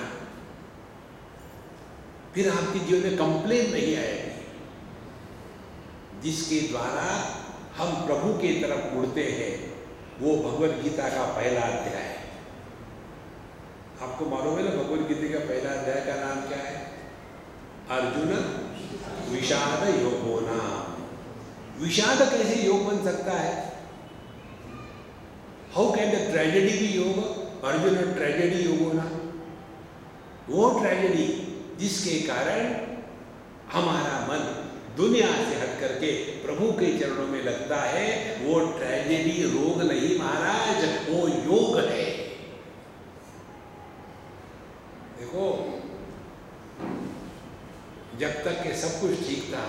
फिर आपके जीवन में कंप्लेन नहीं आएगी, जिसके द्वारा हम प्रभु की तरफ मुड़ते हैं। वो भगवद गीता का पहला अध्याय है। आपको मालूम है ना, भगवद गीता का पहला अध्याय का नाम क्या है? अर्जुन विषाद योगो नाम। विषाद कैसे योग बन सकता है? How can the tragedy be yoga? Arjun tragedy योगो ना, वो ट्रेजेडी जिसके कारण हमारा मन दुनिया से हट करके प्रभु के चरणों में लगता है, वो ट्रेजेडी रोग नहीं महाराज, वो योग है। देखो, जब तक के सब कुछ ठीक था,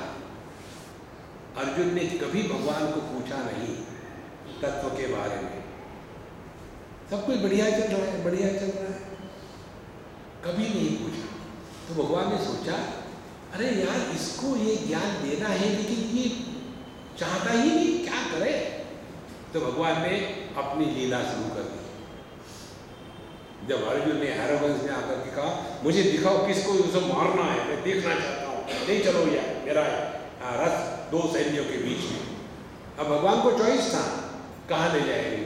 अर्जुन ने कभी भगवान को पूछा नहीं तत्व के बारे में। सब कुछ बढ़िया चल रहा है, बढ़िया चल रहा है, कभी नहीं पूछा। तो भगवान ने सोचा, अरे यार, इसको ये ज्ञान देना है, लेकिन ये चाहता ही नहीं, क्या करे? तो भगवान ने अपनी लीला शुरू कर दी। जब अर्जुन ने एरोगेंस में आकर के कहा, मुझे दिखाओ किसको उसे मारना है, मैं देखना चाहता हूँ, नहीं चलो यार, मेरा रथ दो सैन्यों के बीच में। अब भगवान को चॉइस था, कहाँ ले जाएंगे।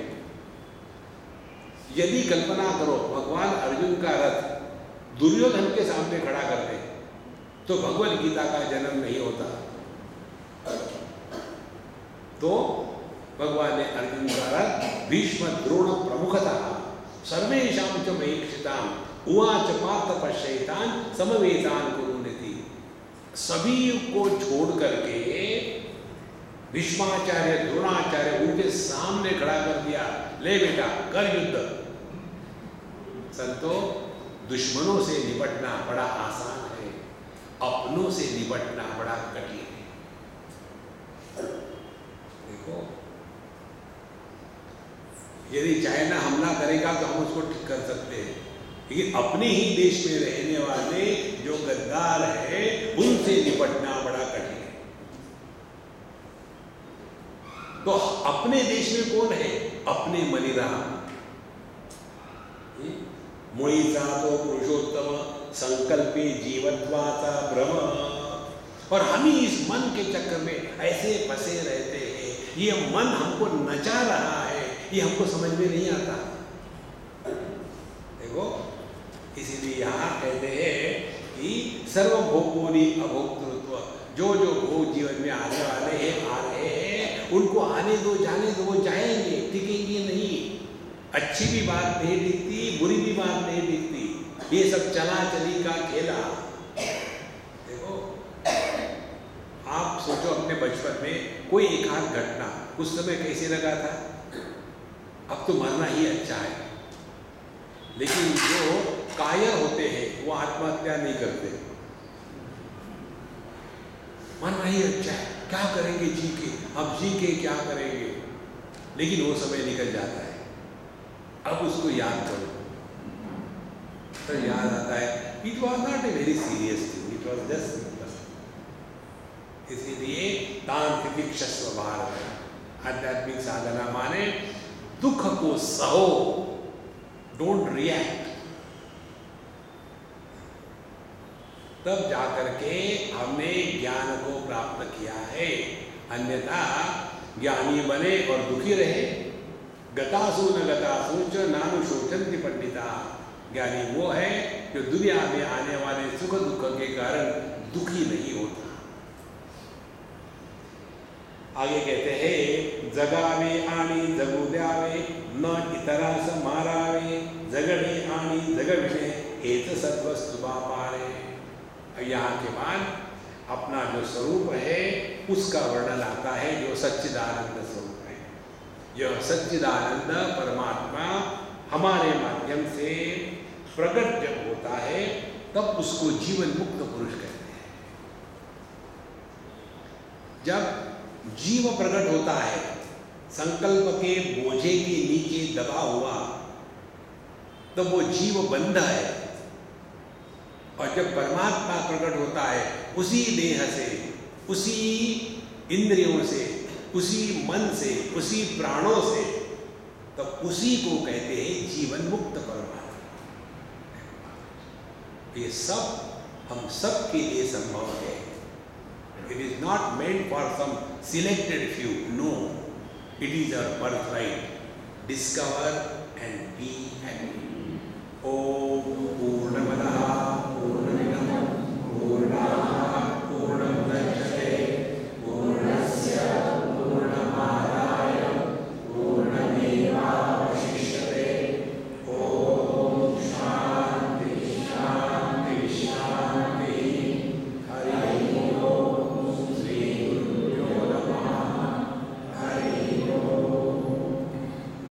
यदि कल्पना करो भगवान अर्जुन का रथ दुर्योधन के सामने खड़ा कर दे, तो भगवद गीता का जन्म नहीं होता। तो भगवान ने अर्जुन का रथ भीष्म द्रोण प्रमुखतः सर्वेषां च महीक्षितां उवाच पार्थ पश्यैतान् समवेतान् कुरुनिति। सभी को छोड़ करके भीष्माचार्य द्रोणाचार्य उनके सामने खड़ा कर दिया, ले बेटा कर युद्ध। संतो, दुश्मनों से निपटना बड़ा आसान है, अपनों से निपटना बड़ा कठिन है। देखो, यदि चाइना हमला करेगा तो हम उसको ठीक कर सकते हैं, लेकिन अपने ही देश में रहने वाले जो गद्दार है, उनसे निपटना बड़ा कठिन है। तो अपने देश में कौन है? अपने मनीराम। मुळीचा तो पुरुषोत्तम संकल्पी जीवत्वाचा भ्रम। और हम ही इस मन के चक्कर में ऐसे फंसे रहते हैं। ये मन हमको नचा रहा है, ये हमको समझ में नहीं आता। देखो, इसीलिए यहाँ कहते हैं कि सर्वभोगोनि अभोक्तृत्व, जो जो भोग जीवन में आने वाले हैं, आ रहे हैं, उनको आने दो, जाने दो, वो जाएंगे, टिकेंगे नहीं। अच्छी भी बात नहीं दिखती, बुरी भी बात नहीं दिखती, ये सब चला चली का खेला। देखो, आप सोचो अपने बचपन में कोई एक आध घटना उस समय कैसे लगा था? अब तो मरना ही अच्छा है। लेकिन जो कायर होते हैं वो आत्महत्या नहीं करते। मरना ही अच्छा है, क्या करेंगे जी के, अब जी के क्या करेंगे। लेकिन वो समय निकल जाता है। अब उसको याद करो तो याद आता है, it was not a very serious thing, it was just simple. इसीलिए तांत्रिक शस्व भारत, आध्यात्मिक साधना माने दुख को सहो, डोंट रिएक्ट। तब जाकर के हमने ज्ञान को प्राप्त किया है। अन्यथा ज्ञानी बने और दुखी रहे। गतासु न गतासु च नानु शोचन्ति पंडिता। ज्ञानी वो है जो दुनिया में आने वाले सुख दुख के कारण दुखी नहीं होता। आगे कहते हैं, जगावे आणी जगू द्यावे, न इतरास मारावे, जगणे आणी जगविणे, हेत सद्वस्तु बापारे। यहाँ के बाद अपना जो स्वरूप है उसका वर्णन आता है, जो सच्चिदानंद स्वरूप है। यह सच्चिदानंद परमात्मा हमारे माध्यम से प्रकट जब होता है तब उसको जीवन मुक्त पुरुष कहते हैं। जब जीव प्रकट होता है संकल्प के बोझे के नीचे दबा हुआ, तब वो जीव बंध है। और जब परमात्मा प्रकट होता है उसी देह से, उसी इंद्रियों से, उसी मन से, उसी प्राणों से, तब उसी को कहते हैं जीवन मुक्त परमात्मा। ये सब हम सब के लिए संभव है। It is not made for some selected few, no, it is our birthright. Discover and be happy. ओम पूर्णमदः